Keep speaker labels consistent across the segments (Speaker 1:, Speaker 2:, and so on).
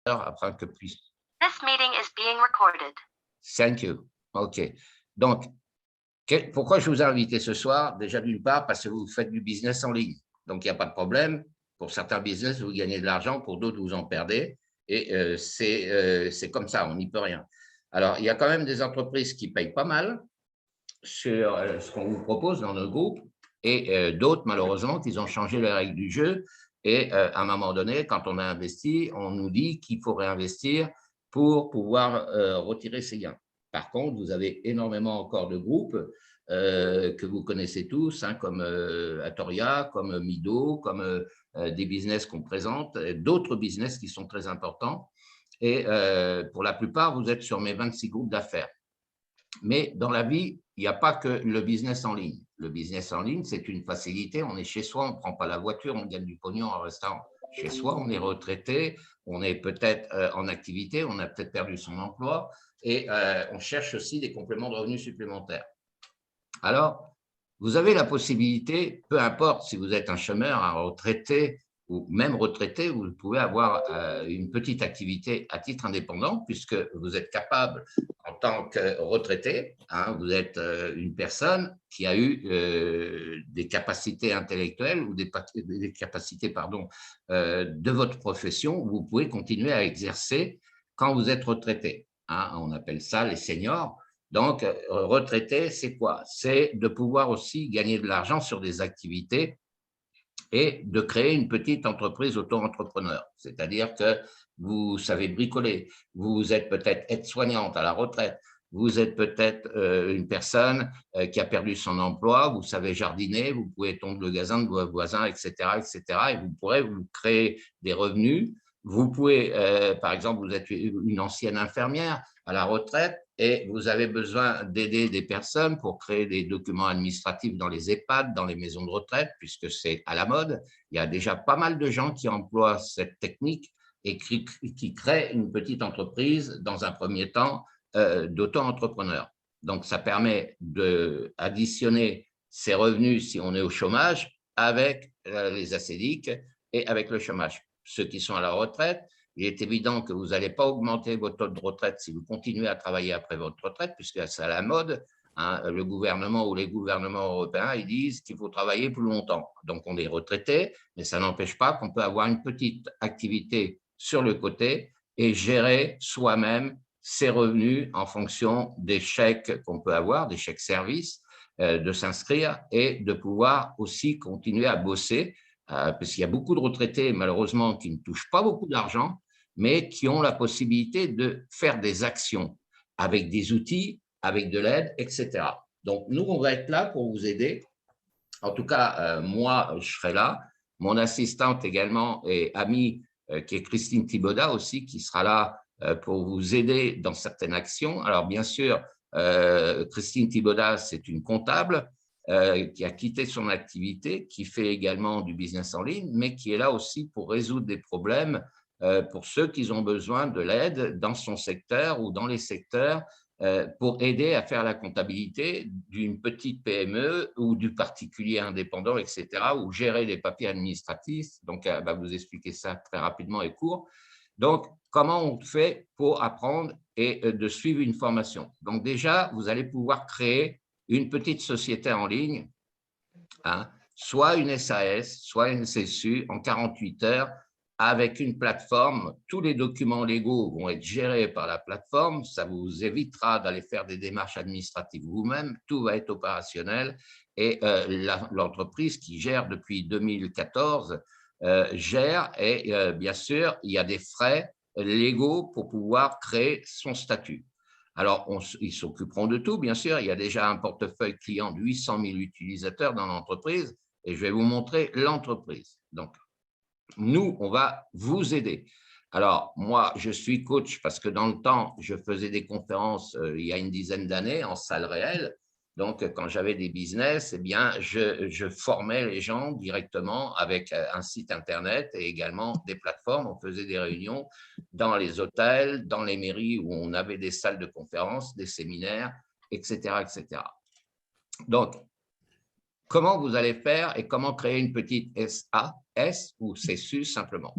Speaker 1: afin que puisse.
Speaker 2: This meeting is being recorded.
Speaker 1: Thank you. OK. Donc, pourquoi je vous ai invité ce soir? Déjà, d'une part, parce que vous faites du business en ligne. Donc, il n'y a pas de problème. Pour certains business, vous gagnez de l'argent. Pour d'autres, vous en perdez. Et c'est comme ça, on n'y peut rien. Alors, il y a quand même des entreprises qui payent pas mal sur ce qu'on vous propose dans notre groupe et d'autres, malheureusement, qui ont changé les règles du jeu. Et à un moment donné, quand on a investi, on nous dit qu'il faut réinvestir pour pouvoir retirer ses gains. Par contre, vous avez énormément encore de groupes que vous connaissez tous, hein, comme Atoria, comme Mido, comme des business qu'on présente, d'autres business qui sont très importants. Et pour la plupart, vous êtes sur mes 26 groupes d'affaires. Mais dans la vie, il n'y a pas que le business en ligne. Le business en ligne, c'est une facilité. On est chez soi, on ne prend pas la voiture, on gagne du pognon en restant chez soi. On est retraité, on est peut-être en activité, on a peut-être perdu son emploi et on cherche aussi des compléments de revenus supplémentaires. Alors, vous avez la possibilité, peu importe si vous êtes un chômeur, un retraité ou même retraité, vous pouvez avoir une petite activité à titre indépendant puisque vous êtes capable en tant que retraité, hein, vous êtes une personne qui a eu des capacités intellectuelles ou des capacités de votre profession, vous pouvez continuer à exercer quand vous êtes retraité. Hein, on appelle ça les seniors. Donc, retraité, c'est quoi? C'est de pouvoir aussi gagner de l'argent sur des activités et de créer une petite entreprise auto-entrepreneur. C'est-à-dire que vous savez bricoler, vous êtes peut-être aide-soignante à la retraite, vous êtes peut-être une personne qui a perdu son emploi, vous savez jardiner, vous pouvez tondre le gazon de vos voisins, etc., etc. Et vous pourrez vous créer des revenus. Vous pouvez, par exemple, vous êtes une ancienne infirmière à la retraite et vous avez besoin d'aider des personnes pour créer des documents administratifs dans les EHPAD, dans les maisons de retraite, puisque c'est à la mode. Il y a déjà pas mal de gens qui emploient cette technique et qui créent une petite entreprise dans un premier temps d'auto-entrepreneur. Donc, ça permet d'additionner ses revenus si on est au chômage avec les ACDIC et avec le chômage. Ceux qui sont à la retraite, il est évident que vous n'allez pas augmenter votre taux de retraite si vous continuez à travailler après votre retraite, puisque c'est à la mode. Hein, le gouvernement ou les gouvernements européens, ils disent qu'il faut travailler plus longtemps. Donc, on est retraité, mais ça n'empêche pas qu'on peut avoir une petite activité sur le côté et gérer soi-même ses revenus en fonction des chèques qu'on peut avoir, des chèques services, de s'inscrire et de pouvoir aussi continuer à bosser, parce qu'il y a beaucoup de retraités, malheureusement, qui ne touchent pas beaucoup d'argent, mais qui ont la possibilité de faire des actions avec des outils, avec de l'aide, etc. Donc, nous, on va être là pour vous aider. En tout cas, moi, je serai là. Mon assistante également et amie, qui est Christine Thibaudat aussi, qui sera là pour vous aider dans certaines actions. Alors, bien sûr, Christine Thibaudat, c'est une comptable qui a quitté son activité, qui fait également du business en ligne, mais qui est là aussi pour résoudre des problèmes pour ceux qui ont besoin de l'aide dans son secteur ou dans les secteurs pour aider à faire la comptabilité d'une petite PME ou du particulier indépendant, etc., ou gérer les papiers administratifs. Donc, elle va vous expliquer ça très rapidement et court. Donc, comment on fait pour apprendre et de suivre une formation? Donc, déjà, vous allez pouvoir créer une petite société en ligne, hein, soit une SAS, soit une SSU en 48 heures, avec une plateforme. Tous les documents légaux vont être gérés par la plateforme. Ça vous évitera d'aller faire des démarches administratives vous-même. Tout va être opérationnel. Et l'entreprise qui gère depuis 2014 gère. Et bien sûr, il y a des frais légaux pour pouvoir créer son statut. Alors, ils s'occuperont de tout, bien sûr. Il y a déjà un portefeuille client de 800 000 utilisateurs dans l'entreprise. Et je vais vous montrer l'entreprise. Donc, nous, on va vous aider. Alors, moi, je suis coach parce que dans le temps, je faisais des conférences il y a une dizaine d'années en salle réelle. Donc, quand j'avais des business, eh bien, je formais les gens directement avec un site Internet et également des plateformes. On faisait des réunions dans les hôtels, dans les mairies où on avait des salles de conférences, des séminaires, etc., etc. Donc, comment vous allez faire et comment créer une petite SAS ou CSU simplement.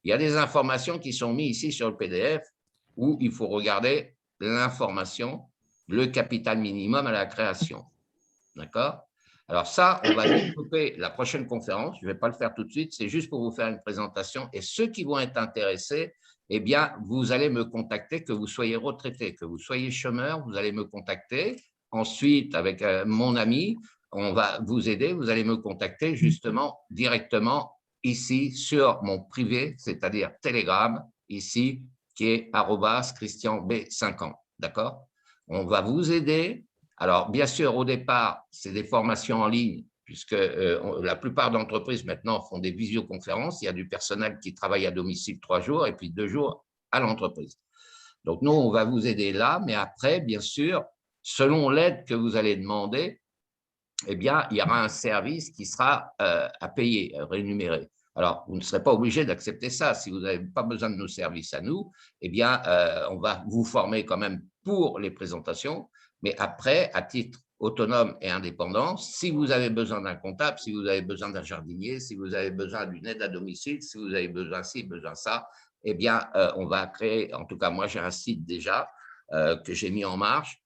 Speaker 1: il y a des informations qui sont mises ici sur le PDF où il faut regarder l'information, le capital minimum à la création. D'accord? Alors ça, on va développer la prochaine conférence. Je ne vais pas le faire tout de suite, c'est juste pour vous faire une présentation. Et ceux qui vont être intéressés, eh bien, vous allez me contacter, que vous soyez retraité, que vous soyez chômeur, vous allez me contacter. Ensuite, avec mon ami, on va vous aider. Vous allez me contacter justement directement ici sur mon privé, c'est-à-dire Telegram, ici, qui est @ChristianB50. D'accord? On va vous aider. Alors, bien sûr, au départ, c'est des formations en ligne, puisque la plupart d'entreprises maintenant font des visioconférences. Il y a du personnel qui travaille à domicile 3 jours et puis 2 jours à l'entreprise. Donc, nous, on va vous aider là, mais après, bien sûr, selon l'aide que vous allez demander, eh bien, il y aura un service qui sera à payer, rémunéré. Alors, vous ne serez pas obligé d'accepter ça. Si vous n'avez pas besoin de nos services à nous, eh bien, on va vous former quand même pour les présentations. Mais après, à titre autonome et indépendant, si vous avez besoin d'un comptable, si vous avez besoin d'un jardinier, si vous avez besoin d'une aide à domicile, si vous avez besoin ci, besoin ça, eh bien, on va créer, en tout cas, moi, j'ai un site déjà que j'ai mis en marche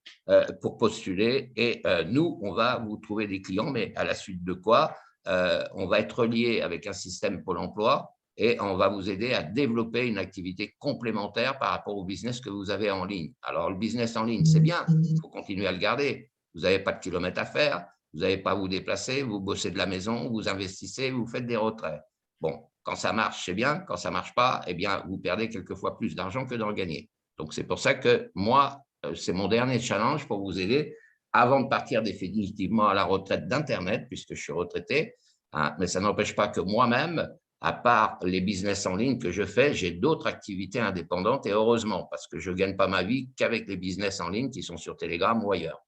Speaker 1: pour postuler. Et nous, on va vous trouver des clients, mais à la suite de quoi on va être relié avec un système Pôle emploi et on va vous aider à développer une activité complémentaire par rapport au business que vous avez en ligne. Alors, le business en ligne, c'est bien, il faut continuer à le garder. Vous n'avez pas de kilomètres à faire, vous n'avez pas à vous déplacer, vous bossez de la maison, vous investissez, vous faites des retraits. Bon, quand ça marche, c'est bien. Quand ça ne marche pas, eh bien, vous perdez quelquefois plus d'argent que d'en gagner. Donc, c'est pour ça que moi, c'est mon dernier challenge pour vous aider avant de partir définitivement à la retraite d'Internet, puisque je suis retraité. Hein, mais ça n'empêche pas que moi-même, à part les business en ligne que je fais, j'ai d'autres activités indépendantes et heureusement, parce que je ne gagne pas ma vie qu'avec les business en ligne qui sont sur Telegram ou ailleurs,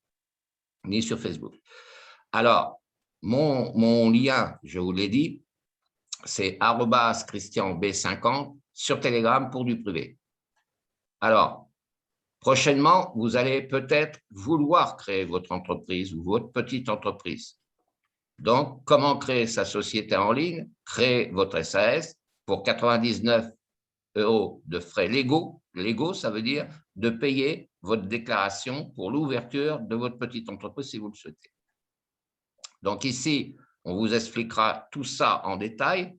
Speaker 1: ni sur Facebook. Alors, mon lien, je vous l'ai dit, c'est @ChristianB50 sur Telegram pour du privé. Alors, prochainement, vous allez peut-être vouloir créer votre entreprise ou votre petite entreprise. Donc, comment créer sa société en ligne? Créer votre SAS pour 99 € de frais légaux. Légaux, ça veut dire de payer votre déclaration pour l'ouverture de votre petite entreprise si vous le souhaitez. Donc ici, on vous expliquera tout ça en détail.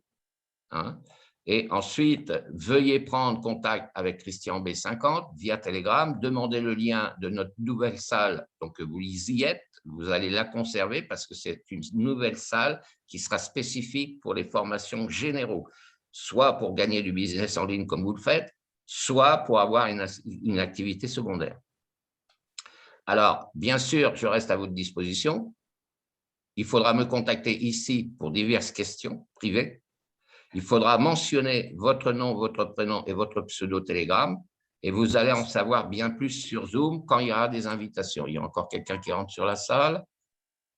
Speaker 1: Hein. Et ensuite, veuillez prendre contact avec Christian B50 via Telegram, demandez le lien de notre nouvelle salle, donc vous y êtes, vous allez la conserver parce que c'est une nouvelle salle qui sera spécifique pour les formations généraux, soit pour gagner du business en ligne comme vous le faites, soit pour avoir une activité secondaire. Alors, bien sûr, je reste à votre disposition. Il faudra me contacter ici pour diverses questions privées. Il faudra mentionner votre nom, votre prénom et votre pseudo Telegram et vous allez en savoir bien plus sur Zoom quand il y aura des invitations. Il y a encore quelqu'un qui rentre sur la salle.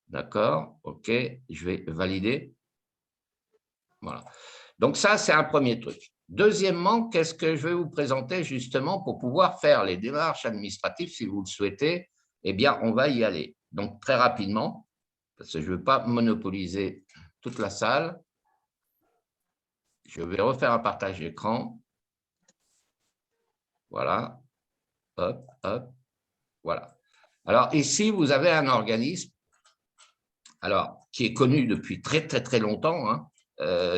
Speaker 1: D'accord, OK, je vais valider. Voilà. Donc ça, c'est un premier truc. Deuxièmement, qu'est-ce que je vais vous présenter justement pour pouvoir faire les démarches administratives si vous le souhaitez? Eh bien, on va y aller. Donc, très rapidement, parce que je ne veux pas monopoliser toute la salle. Je vais refaire un partage d'écran. Voilà. Hop, hop. Voilà. Alors, ici, vous avez un organisme qui est connu depuis très, très, très longtemps. Hein.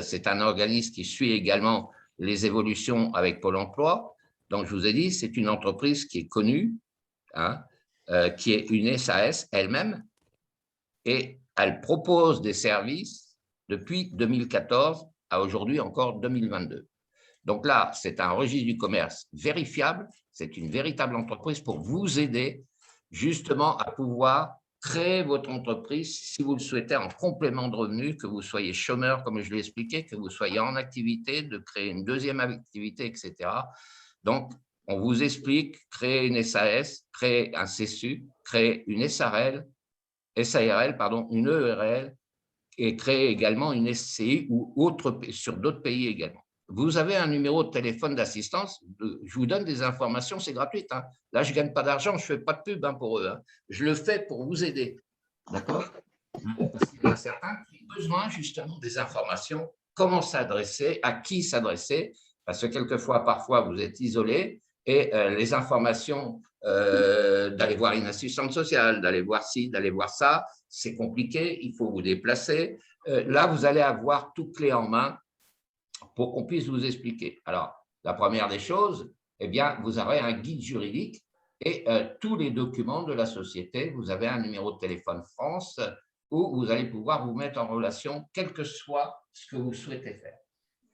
Speaker 1: C'est un organisme qui suit également les évolutions avec Pôle emploi. Donc, je vous ai dit, c'est une entreprise qui est connue, hein, qui est une SAS elle-même, et elle propose des services depuis 2014 à aujourd'hui encore 2022. Donc là, c'est un registre du commerce vérifiable, c'est une véritable entreprise pour vous aider justement à pouvoir créer votre entreprise si vous le souhaitez en complément de revenus, que vous soyez chômeur, comme je l'ai expliqué, que vous soyez en activité, de créer une deuxième activité, etc. Donc, on vous explique créer une SAS, créer un CSU, créer une SARL, une EURL, et créer également une SCI ou autre sur d'autres pays également. Vous avez un numéro de téléphone d'assistance, je vous donne des informations, c'est gratuit. Hein. Là, je ne gagne pas d'argent, je ne fais pas de pub pour eux. Hein. Je le fais pour vous aider. D'accord? Parce qu'il y en a certains qui ont besoin justement des informations, comment s'adresser, à qui s'adresser. parce que quelquefois, parfois, vous êtes isolé et les informations d'aller voir une assistante sociale, d'aller voir ci, d'aller voir ça, c'est compliqué, il faut vous déplacer. Là, vous allez avoir tout clé en main pour qu'on puisse vous expliquer. Alors, la première des choses, eh bien, vous aurez un guide juridique et tous les documents de la société. Vous avez un numéro de téléphone France où vous allez pouvoir vous mettre en relation, quel que soit ce que vous souhaitez faire.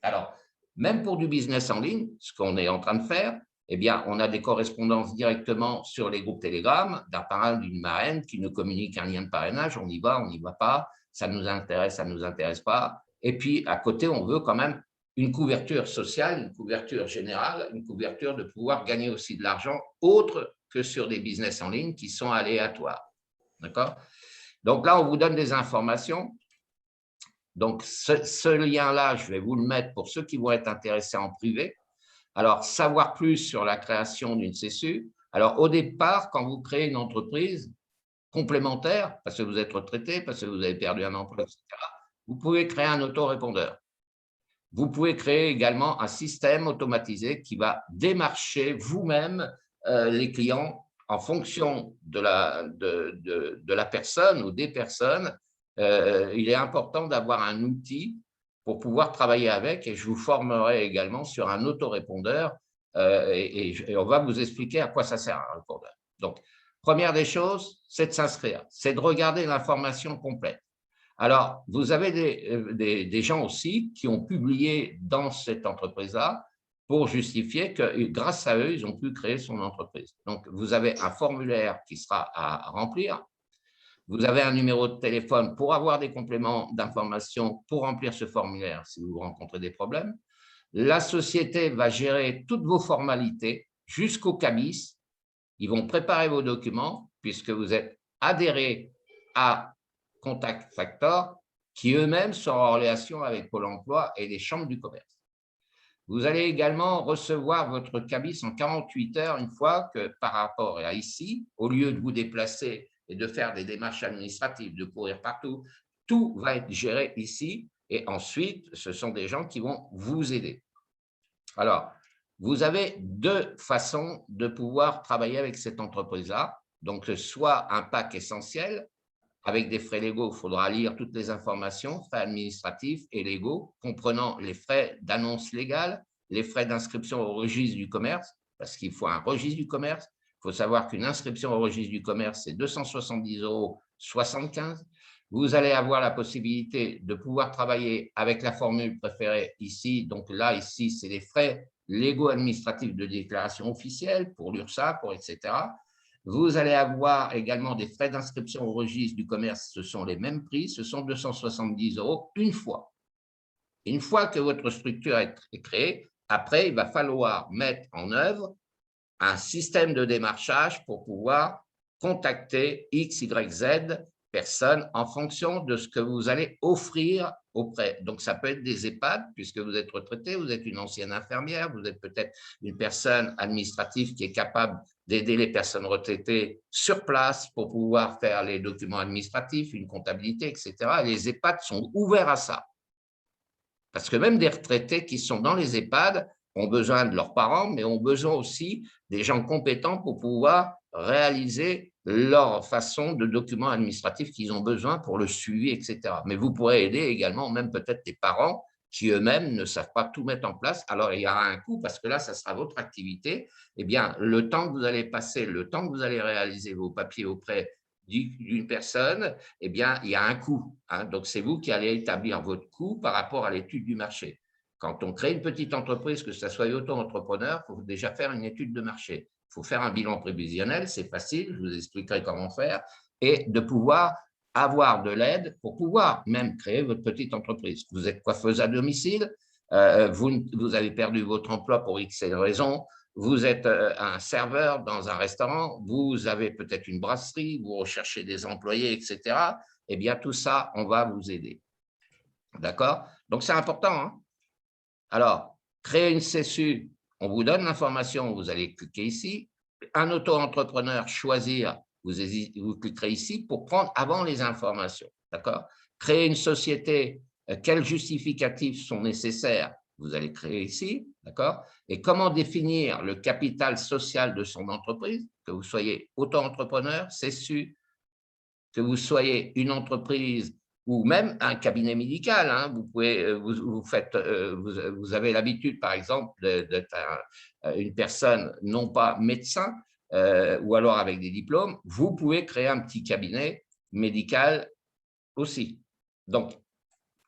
Speaker 1: Alors, même pour du business en ligne, ce qu'on est en train de faire, eh bien, on a des correspondances directement sur les groupes Telegram d'un parrain, d'une marraine qui nous communique un lien de parrainage. On y va, on n'y va pas, ça nous intéresse, ça ne nous intéresse pas. Et puis, à côté, on veut quand même une couverture sociale, une couverture générale, une couverture de pouvoir gagner aussi de l'argent autre que sur des business en ligne qui sont aléatoires. D'accord? Donc là, on vous donne des informations. Donc, ce lien-là, je vais vous le mettre pour ceux qui vont être intéressés en privé. Alors, savoir plus sur la création d'une CSU. Alors, au départ, quand vous créez une entreprise complémentaire, parce que vous êtes retraité, parce que vous avez perdu un emploi, etc., vous pouvez créer un autorépondeur. Vous pouvez créer également un système automatisé qui va démarcher vous-même les clients en fonction de la personne ou des personnes. Il est important d'avoir un outil pour pouvoir travailler avec et je vous formerai également sur un autorépondeur et on va vous expliquer à quoi ça sert un répondeur. Donc, première des choses, c'est de s'inscrire, c'est de regarder l'information complète. Alors, vous avez des gens aussi qui ont publié dans cette entreprise-là pour justifier que grâce à eux, ils ont pu créer son entreprise. Donc, vous avez un formulaire qui sera à remplir. Vous avez un numéro de téléphone pour avoir des compléments d'information pour remplir ce formulaire si vous rencontrez des problèmes. La société va gérer toutes vos formalités jusqu'au cabis. Ils vont préparer vos documents puisque vous êtes adhéré à Contact Factor, qui eux-mêmes sont en relation avec Pôle emploi et les chambres du commerce. Vous allez également recevoir votre cabis en 48 heures, une fois que par rapport à ici, au lieu de vous déplacer et de faire des démarches administratives, de courir partout, tout va être géré ici et ensuite, ce sont des gens qui vont vous aider. Alors, vous avez deux façons de pouvoir travailler avec cette entreprise-là. Donc, soit un pack essentiel, avec des frais légaux, il faudra lire toutes les informations, frais administratifs et légaux, comprenant les frais d'annonce légale, les frais d'inscription au registre du commerce, parce qu'il faut un registre du commerce. Il faut savoir qu'une inscription au registre du commerce, c'est 270,75 €. Vous allez avoir la possibilité de pouvoir travailler avec la formule préférée ici. Donc là, ici, c'est les frais légaux administratifs de déclaration officielle pour l'URSSAF, pour etc. Vous allez avoir également des frais d'inscription au registre du commerce, ce sont les mêmes prix, ce sont 270 € une fois. Une fois que votre structure est créée, après, il va falloir mettre en œuvre un système de démarchage pour pouvoir contacter X, Y, Z personnes en fonction de ce que vous allez offrir auprès. Donc, ça peut être des EHPAD, puisque vous êtes retraité, vous êtes une ancienne infirmière, vous êtes peut-être une personne administrative qui est capable d'aider les personnes retraitées sur place pour pouvoir faire les documents administratifs, une comptabilité, etc. Les EHPAD sont ouverts à ça. Parce que même des retraités qui sont dans les EHPAD ont besoin de leurs parents, mais ont besoin aussi des gens compétents pour pouvoir réaliser leur façon de documents administratifs qu'ils ont besoin pour le suivi, etc. Mais vous pourrez aider également même peut-être des parents qui eux-mêmes ne savent pas tout mettre en place. Alors, il y aura un coût parce que là, ça sera votre activité. Eh bien, le temps que vous allez passer, le temps que vous allez réaliser vos papiers auprès d'une personne, eh bien, il y a un coût. Hein. Donc, c'est vous qui allez établir votre coût par rapport à l'étude du marché. Quand on crée une petite entreprise, que ce soit auto-entrepreneur, il faut déjà faire une étude de marché. Il faut faire un bilan prévisionnel, c'est facile, je vous expliquerai comment faire, et de pouvoir avoir de l'aide pour pouvoir même créer votre petite entreprise. Vous êtes coiffeuse à domicile, vous avez perdu votre emploi pour X raisons, vous êtes un serveur dans un restaurant, vous avez peut-être une brasserie, vous recherchez des employés, etc. Eh bien, tout ça, on va vous aider. D'accord? Donc, c'est important. Hein? Alors, créer une CSU, on vous donne l'information, vous allez cliquer ici. Un auto-entrepreneur, choisir, vous cliquerez ici pour prendre avant les informations. D'accord? Créer une société, quels justificatifs sont nécessaires? Vous allez créer ici. D'accord? Et comment définir le capital social de son entreprise, que vous soyez auto-entrepreneur, CSU, que vous soyez une entreprise ou même un cabinet médical. Hein, vous pouvez, vous avez l'habitude, par exemple, d'être une personne non pas médecin ou alors avec des diplômes, vous pouvez créer un petit cabinet médical aussi. Donc,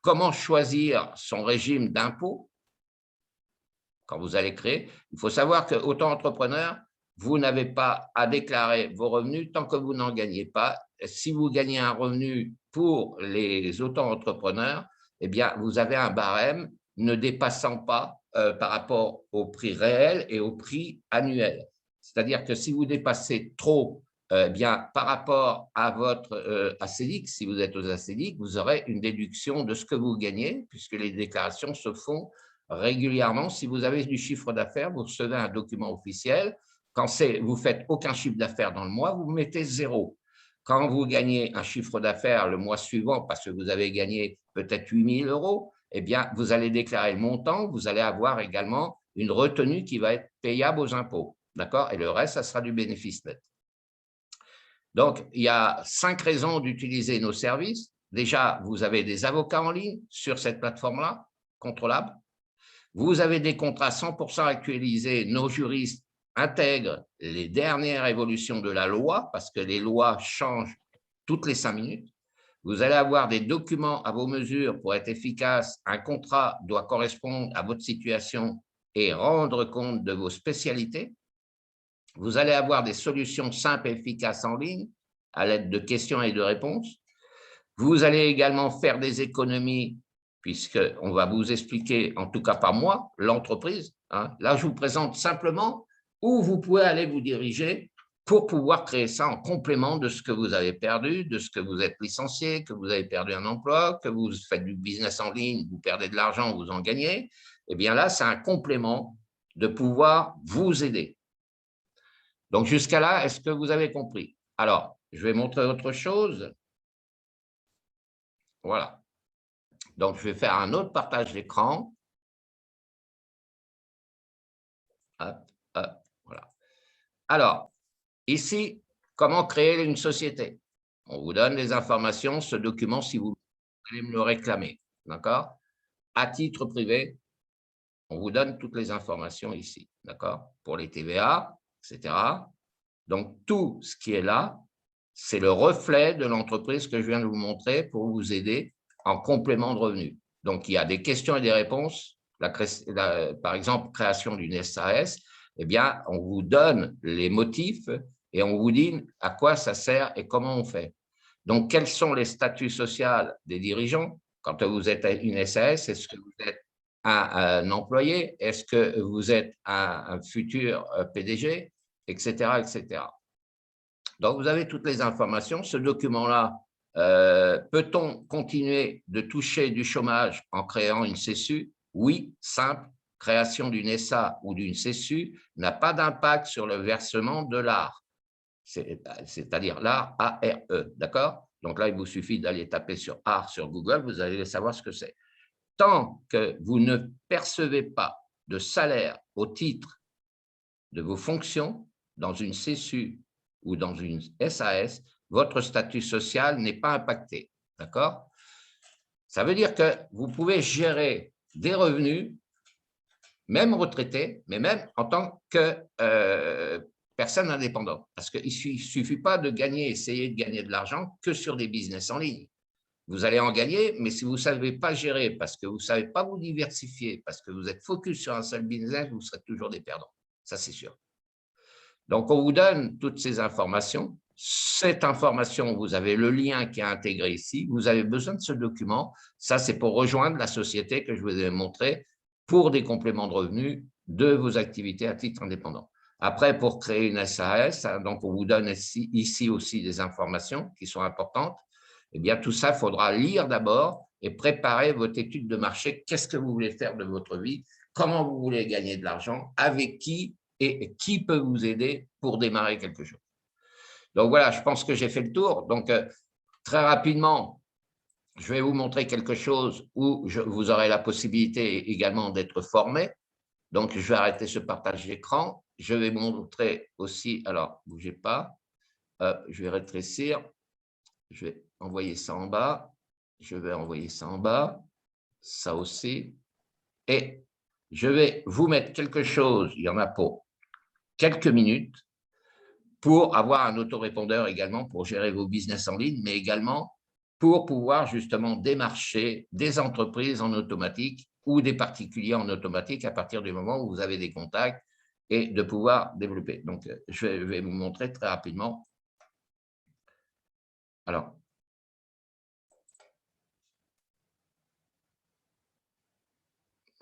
Speaker 1: comment choisir son régime d'impôt quand vous allez créer? Il faut savoir que, auto-entrepreneur, vous n'avez pas à déclarer vos revenus tant que vous n'en gagnez pas. Si vous gagnez un revenu pour les auto-entrepreneurs, eh bien, vous avez un barème ne dépassant pas par rapport au prix réel et au prix annuel. C'est-à-dire que si vous dépassez trop, bien, par rapport à votre ACEDIC, si vous êtes aux ACEDIC, vous aurez une déduction de ce que vous gagnez, puisque les déclarations se font régulièrement. Si vous avez du chiffre d'affaires, vous recevez un document officiel. Quand vous faites aucun chiffre d'affaires dans le mois, vous mettez 0. Quand vous gagnez un chiffre d'affaires le mois suivant, parce que vous avez gagné peut-être 8 000 €, eh bien, vous allez déclarer le montant. Vous allez avoir également une retenue qui va être payable aux impôts. D'accord? Et le reste, ça sera du bénéfice net. Donc, il y a 5 raisons d'utiliser nos services. Déjà, vous avez des avocats en ligne sur cette plateforme-là, contrôlable. Vous avez des contrats 100% actualisés. Nos juristes intègrent les dernières évolutions de la loi parce que les lois changent toutes les 5 minutes. Vous allez avoir des documents à vos mesures pour être efficace. Un contrat doit correspondre à votre situation et rendre compte de vos spécialités. Vous allez avoir des solutions simples et efficaces en ligne à l'aide de questions et de réponses. Vous allez également faire des économies puisqu'on va vous expliquer, en tout cas pas moi, l'entreprise. Hein. Là, je vous présente simplement où vous pouvez aller vous diriger pour pouvoir créer ça en complément de ce que vous avez perdu, de ce que vous êtes licencié, que vous avez perdu un emploi, que vous faites du business en ligne, vous perdez de l'argent, vous en gagnez. Eh bien là, c'est un complément de pouvoir vous aider. Donc, jusqu'à là, est-ce que vous avez compris? Alors, je vais montrer autre chose. Voilà. Donc, je vais faire un autre partage d'écran. Hop, hop, voilà. Alors, ici, comment créer une société? On vous donne les informations, ce document, si vous allez me le réclamer. D'accord? À titre privé, on vous donne toutes les informations ici. D'accord? Pour les TVA, etc. Donc, tout ce qui est là, c'est le reflet de l'entreprise que je viens de vous montrer pour vous aider en complément de revenus. Donc, il y a des questions et des réponses. Par exemple, création d'une SAS, eh bien, on vous donne les motifs et on vous dit à quoi ça sert et comment on fait. Donc, quels sont les statuts sociaux des dirigeants? Quand vous êtes une SAS, est-ce que vous êtes un employé? Est-ce que vous êtes un futur PDG? Etc., etc. Donc, vous avez toutes les informations. Ce document-là, peut-on continuer de toucher du chômage en créant une CSU? Oui, simple. Création d'une SA ou d'une CSU n'a pas d'impact sur le versement de l'ARE, c'est-à-dire l'ARE, A-R-E, d'accord? Donc là, il vous suffit d'aller taper sur ARE sur Google, vous allez savoir ce que c'est. Tant que vous ne percevez pas de salaire au titre de vos fonctions dans une CSU ou dans une SAS, votre statut social n'est pas impacté. D'accord? Ça veut dire que vous pouvez gérer des revenus, même retraité, mais même en tant que personne indépendante. Parce qu'il ne suffit pas de gagner, essayer de gagner de l'argent que sur des business en ligne. Vous allez en gagner, mais si vous ne savez pas gérer, parce que vous ne savez pas vous diversifier, parce que vous êtes focus sur un seul business, vous serez toujours des perdants. Ça, c'est sûr. Donc, on vous donne toutes ces informations. Cette information, vous avez le lien qui est intégré ici. Vous avez besoin de ce document. Ça, c'est pour rejoindre la société que je vous ai montré pour des compléments de revenus de vos activités à titre indépendant. Après, pour créer une SAS, donc on vous donne ici aussi des informations qui sont importantes. Eh bien, tout ça, il faudra lire d'abord et préparer votre étude de marché. Qu'est-ce que vous voulez faire de votre vie? Comment vous voulez gagner de l'argent? Avec qui? Et qui peut vous aider pour démarrer quelque chose. Donc voilà, je pense que j'ai fait le tour. Donc très rapidement, je vais vous montrer quelque chose où vous aurez la possibilité également d'être formé. Donc, je vais arrêter ce partage d'écran. Je vais montrer aussi, alors, bougez pas, je vais rétrécir, je vais envoyer ça en bas, je vais envoyer ça en bas, ça aussi, et je vais vous mettre quelque chose, il y en a pour quelques minutes, pour avoir un autorépondeur également pour gérer vos business en ligne, mais également pour pouvoir justement démarcher des entreprises en automatique ou des particuliers en automatique à partir du moment où vous avez des contacts et de pouvoir développer. Donc, je vais vous montrer très rapidement. Alors,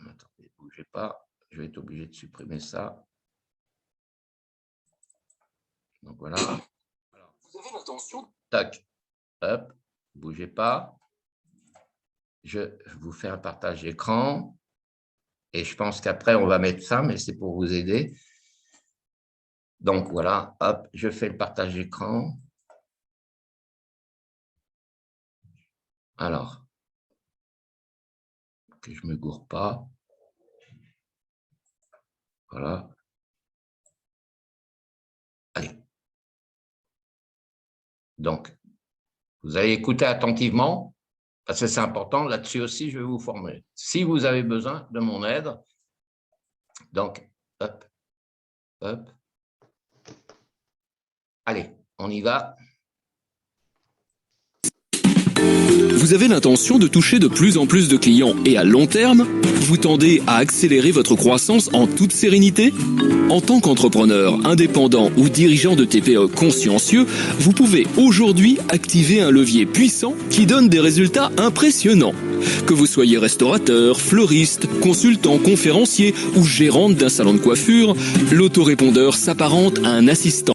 Speaker 1: attendez, ne bougez pas, je vais être obligé de supprimer ça. Donc voilà. Alors, vous avez l'intention. Tac, hop, ne bougez pas. Je vous fais un partage d'écran. Et je pense qu'après, on va mettre ça, mais c'est pour vous aider. Donc voilà, hop, je fais le partage d'écran. Alors, que je ne me gourre pas. Voilà. Allez. Donc, vous allez écouter attentivement, parce que c'est important. Là-dessus aussi, je vais vous former. Si vous avez besoin de mon aide, donc, hop, hop. Allez, on y va.
Speaker 3: Vous avez l'intention de toucher de plus en plus de clients et à long terme, vous tendez à accélérer votre croissance en toute sérénité? En tant qu'entrepreneur, indépendant ou dirigeant de TPE consciencieux, vous pouvez aujourd'hui activer un levier puissant qui donne des résultats impressionnants. Que vous soyez restaurateur, fleuriste, consultant, conférencier ou gérante d'un salon de coiffure, l'autorépondeur s'apparente à un assistant.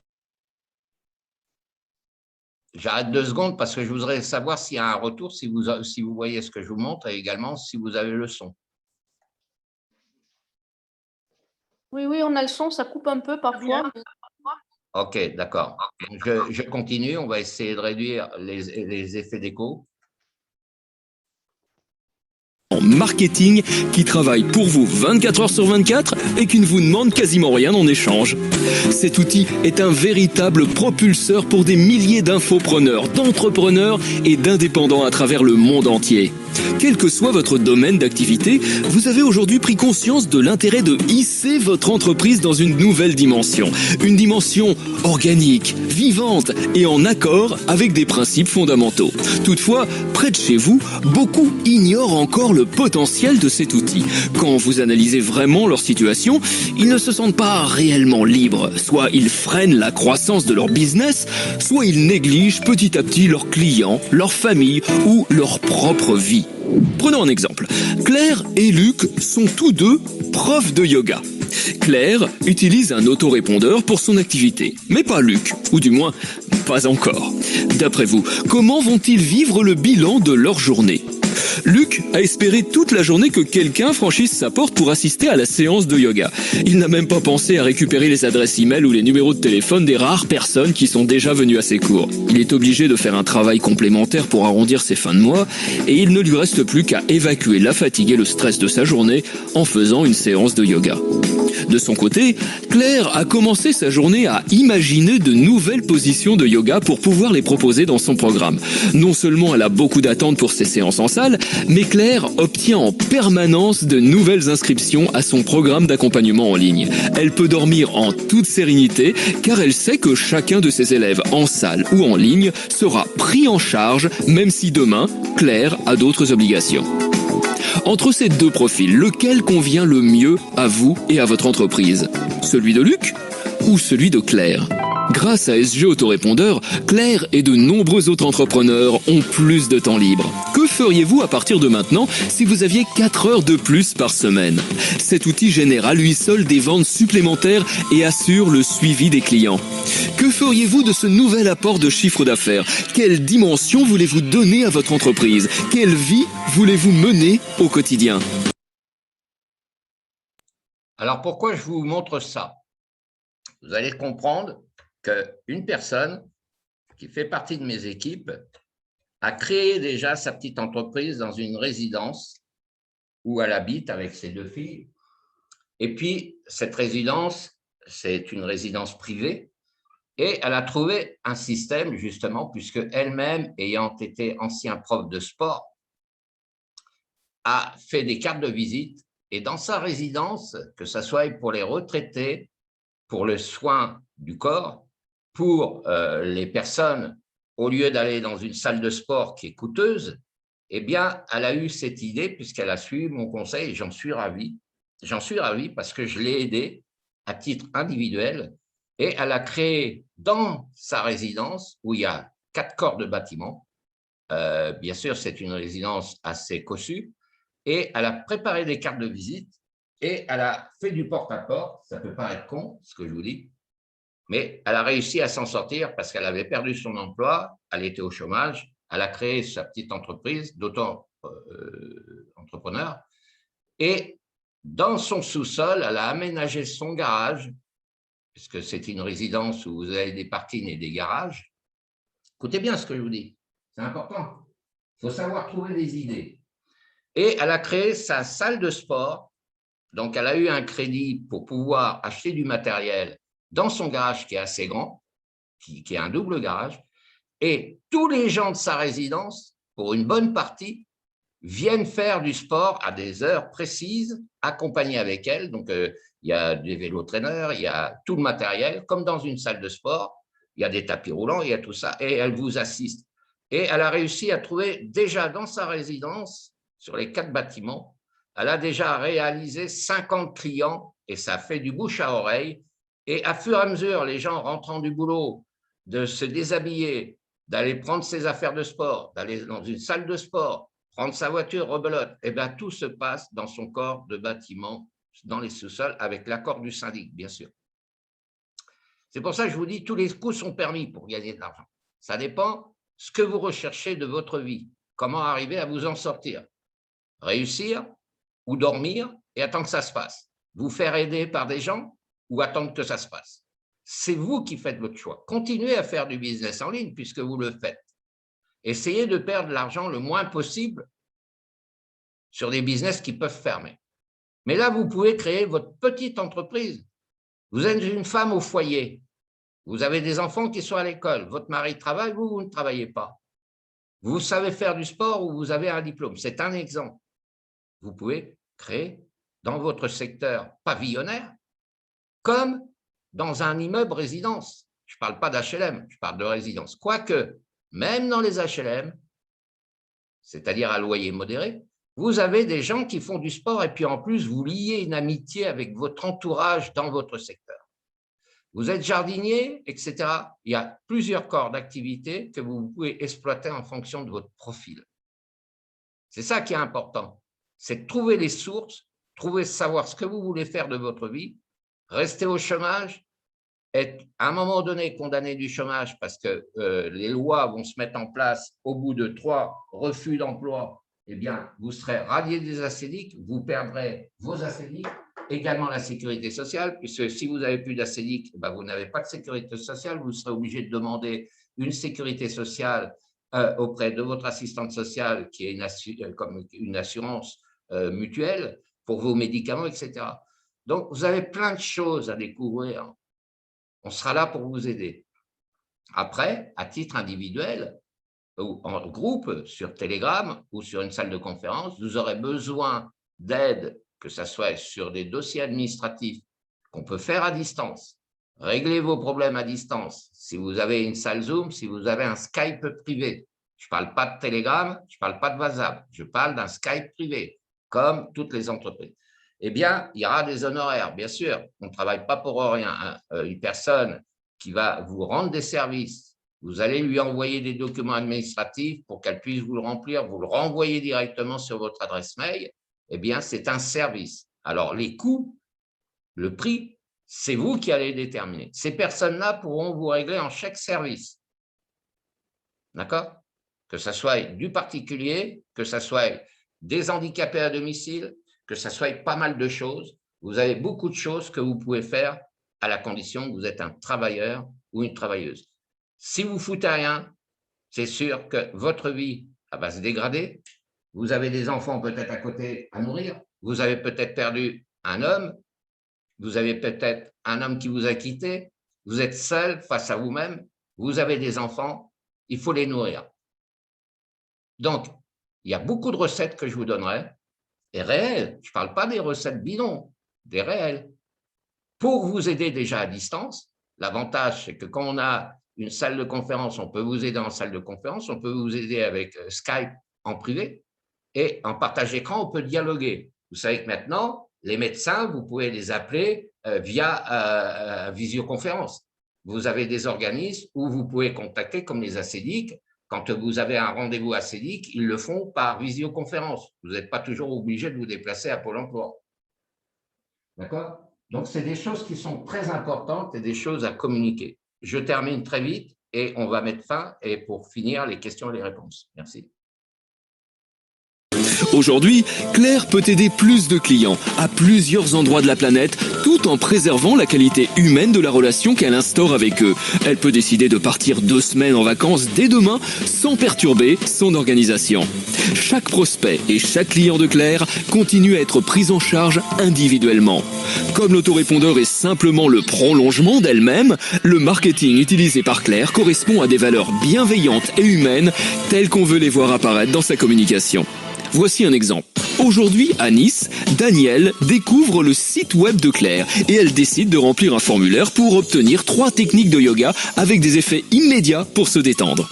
Speaker 1: J'arrête 2 secondes parce que je voudrais savoir s'il y a un retour, si vous voyez ce que je vous montre et également si vous avez le son.
Speaker 4: Oui, on a le son, ça coupe un peu parfois.
Speaker 1: Ok, d'accord. Je continue, on va essayer de réduire les effets d'écho.
Speaker 3: En marketing qui travaille pour vous 24 heures sur 24 et qui ne vous demande quasiment rien en échange. Cet outil est un véritable propulseur pour des milliers d'infopreneurs, d'entrepreneurs et d'indépendants à travers le monde entier. Quel que soit votre domaine d'activité, vous avez aujourd'hui pris conscience de l'intérêt de hisser votre entreprise dans une nouvelle dimension. Une dimension organique, vivante et en accord avec des principes fondamentaux. Toutefois, près de chez vous, beaucoup ignorent encore le potentiel de cet outil. Quand vous analysez vraiment leur situation, ils ne se sentent pas réellement libres. Soit ils freinent la croissance de leur business, soit ils négligent petit à petit leurs clients, leur famille ou leur propre vie. Prenons un exemple. Claire et Luc sont tous deux profs de yoga. Claire utilise un autorépondeur pour son activité, mais pas Luc, ou du moins, pas encore. D'après vous, comment vont-ils vivre le bilan de leur journée ? Luc a espéré toute la journée que quelqu'un franchisse sa porte pour assister à la séance de yoga. Il n'a même pas pensé à récupérer les adresses e-mail ou les numéros de téléphone des rares personnes qui sont déjà venues à ses cours. Il est obligé de faire un travail complémentaire pour arrondir ses fins de mois et il ne lui reste plus qu'à évacuer la fatigue et le stress de sa journée en faisant une séance de yoga. De son côté, Claire a commencé sa journée à imaginer de nouvelles positions de yoga pour pouvoir les proposer dans son programme. Non seulement elle a beaucoup d'attentes pour ses séances en salle, mais Claire obtient en permanence de nouvelles inscriptions à son programme d'accompagnement en ligne. Elle peut dormir en toute sérénité car elle sait que chacun de ses élèves en salle ou en ligne sera pris en charge même si demain, Claire a d'autres obligations. Entre ces deux profils, lequel convient le mieux à vous et à votre entreprise? Celui de Luc ou celui de Claire? Grâce à SG Autorépondeur, Claire et de nombreux autres entrepreneurs ont plus de temps libre. Que feriez-vous à partir de maintenant si vous aviez 4 heures de plus par semaine? Cet outil génère à lui seul des ventes supplémentaires et assure le suivi des clients. Que feriez-vous de ce nouvel apport de chiffre d'affaires? Quelle dimension voulez-vous donner à votre entreprise? Quelle vie voulez-vous mener au quotidien?
Speaker 1: Alors, pourquoi je vous montre ça? Vous allez comprendre qu'une personne qui fait partie de mes équipes a créé déjà sa petite entreprise dans une résidence où elle habite avec ses 2 filles. Et puis, cette résidence, c'est une résidence privée et elle a trouvé un système, justement, puisque elle-même, ayant été ancien prof de sport, a fait des cartes de visite et dans sa résidence, que ce soit pour les retraités, pour le soin du corps, pour les personnes, au lieu d'aller dans une salle de sport qui est coûteuse, eh bien, elle a eu cette idée puisqu'elle a suivi mon conseil et j'en suis ravi. J'en suis ravi parce que je l'ai aidée à titre individuel et elle a créé dans sa résidence, où il y a 4 corps de bâtiment, bien sûr, c'est une résidence assez cossue, et elle a préparé des cartes de visite et elle a fait du porte-à-porte. Ça peut paraître con, ce que je vous dis, mais elle a réussi à s'en sortir parce qu'elle avait perdu son emploi, elle était au chômage, elle a créé sa petite entreprise d'auto-entrepreneur et dans son sous-sol, elle a aménagé son garage, puisque c'est une résidence où vous avez des parkings et des garages. Écoutez bien ce que je vous dis, c'est important. Il faut savoir trouver des idées. Et elle a créé sa salle de sport. Donc, elle a eu un crédit pour pouvoir acheter du matériel dans son garage qui est assez grand, qui est un double garage. Et tous les gens de sa résidence, pour une bonne partie, viennent faire du sport à des heures précises, accompagnés avec elle. Donc, il y a des vélos-traîneurs, il y a tout le matériel, comme dans une salle de sport. Il y a des tapis roulants, il y a tout ça. Et elle vous assiste. Et elle a réussi à trouver déjà dans sa résidence, sur les 4 bâtiments, elle a déjà réalisé 50 clients et ça fait du bouche à oreille. Et à fur et à mesure, les gens rentrant du boulot, de se déshabiller, d'aller prendre ses affaires de sport, d'aller dans une salle de sport, prendre sa voiture, rebelote, et bien tout se passe dans son corps de bâtiment, dans les sous-sols, avec l'accord du syndic, bien sûr. C'est pour ça que je vous dis, tous les coups sont permis pour gagner de l'argent. Ça dépend ce que vous recherchez de votre vie, comment arriver à vous en sortir. Réussir ou dormir et attendre que ça se passe. Vous faire aider par des gens ou attendre que ça se passe. C'est vous qui faites votre choix. Continuez à faire du business en ligne puisque vous le faites. Essayez de perdre de l'argent le moins possible sur des business qui peuvent fermer. Mais là, vous pouvez créer votre petite entreprise. Vous êtes une femme au foyer. Vous avez des enfants qui sont à l'école. Votre mari travaille, vous ne travaillez pas. Vous savez faire du sport ou vous avez un diplôme. C'est un exemple. Vous pouvez créer dans votre secteur pavillonnaire comme dans un immeuble résidence. Je ne parle pas d'HLM, je parle de résidence. Quoique, même dans les HLM, c'est-à-dire à loyer modéré, vous avez des gens qui font du sport et puis en plus, vous liez une amitié avec votre entourage dans votre secteur. Vous êtes jardinier, etc. Il y a plusieurs corps d'activité que vous pouvez exploiter en fonction de votre profil. C'est ça qui est important. C'est de trouver les sources, savoir ce que vous voulez faire de votre vie, rester au chômage, être à un moment donné condamné du chômage parce que les lois vont se mettre en place au bout de 3 refus d'emploi, eh bien, vous serez radié des ACEDIC, vous perdrez vos ACEDIC, également la sécurité sociale, puisque si vous n'avez plus d'ACEDIC, ben vous n'avez pas de sécurité sociale, vous serez obligé de demander une sécurité sociale auprès de votre assistante sociale, qui est comme une assurance mutuelle pour vos médicaments, etc. Donc, vous avez plein de choses à découvrir. On sera là pour vous aider. Après, à titre individuel ou en groupe, sur Telegram ou sur une salle de conférence, vous aurez besoin d'aide, que ce soit sur des dossiers administratifs qu'on peut faire à distance. Réglez vos problèmes à distance. Si vous avez une salle Zoom, si vous avez un Skype privé. Je ne parle pas de Telegram, je ne parle pas de WhatsApp, je parle d'un Skype privé, comme toutes les entreprises. Eh bien, il y aura des honoraires, bien sûr. On ne travaille pas pour rien. Une personne qui va vous rendre des services, vous allez lui envoyer des documents administratifs pour qu'elle puisse vous le remplir, vous le renvoyez directement sur votre adresse mail, eh bien, c'est un service. Alors, les coûts, le prix, c'est vous qui allez déterminer. Ces personnes-là pourront vous régler en chaque service. D'accord? Que ce soit du particulier, que ce soit des handicapés à domicile, que ce soit pas mal de choses. Vous avez beaucoup de choses que vous pouvez faire à la condition que vous êtes un travailleur ou une travailleuse. Si vous ne foutez rien, c'est sûr que votre vie va se dégrader. Vous avez des enfants peut-être à côté à nourrir. Vous avez peut-être perdu un homme, vous avez peut-être un homme qui vous a quitté, vous êtes seul face à vous-même, vous avez des enfants, il faut les nourrir. Donc, il y a beaucoup de recettes que je vous donnerai, et réelles, je ne parle pas des recettes bidons, des réelles. Pour vous aider déjà à distance, l'avantage, c'est que quand on a une salle de conférence, on peut vous aider en salle de conférence, on peut vous aider avec Skype en privé, et en partage d'écran, on peut dialoguer. Vous savez que maintenant, les médecins, vous pouvez les appeler via visioconférence. Vous avez des organismes où vous pouvez contacter, comme les acédiques. Quand vous avez un rendez-vous acédique, ils le font par visioconférence. Vous n'êtes pas toujours obligé de vous déplacer à Pôle emploi. D'accord? Donc, c'est des choses qui sont très importantes et des choses à communiquer. Je termine très vite et on va mettre fin. Et pour finir, les questions et les réponses. Merci.
Speaker 3: Aujourd'hui, Claire peut aider plus de clients à plusieurs endroits de la planète tout en préservant la qualité humaine de la relation qu'elle instaure avec eux. Elle peut décider de partir 2 semaines en vacances dès demain sans perturber son organisation. Chaque prospect et chaque client de Claire continue à être pris en charge individuellement. Comme l'autorépondeur est simplement le prolongement d'elle-même, le marketing utilisé par Claire correspond à des valeurs bienveillantes et humaines telles qu'on veut les voir apparaître dans sa communication. Voici un exemple. Aujourd'hui, à Nice, Danielle découvre le site web de Claire et elle décide de remplir un formulaire pour obtenir 3 techniques de yoga avec des effets immédiats pour se détendre.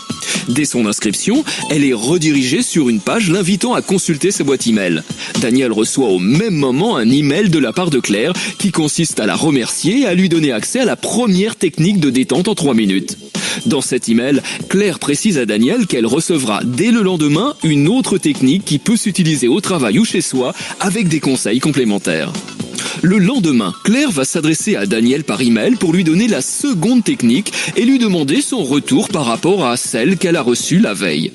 Speaker 3: Dès son inscription, elle est redirigée sur une page l'invitant à consulter sa boîte email. Danielle reçoit au même moment un email de la part de Claire qui consiste à la remercier et à lui donner accès à la première technique de détente en 3 minutes. Dans cet email, Claire précise à Danielle qu'elle recevra dès le lendemain une autre technique qui peut s'utiliser au travail ou chez soi avec des conseils complémentaires. Le lendemain, Claire va s'adresser à Danielle par email pour lui donner la seconde technique et lui demander son retour par rapport à celle qu'elle a reçue la veille.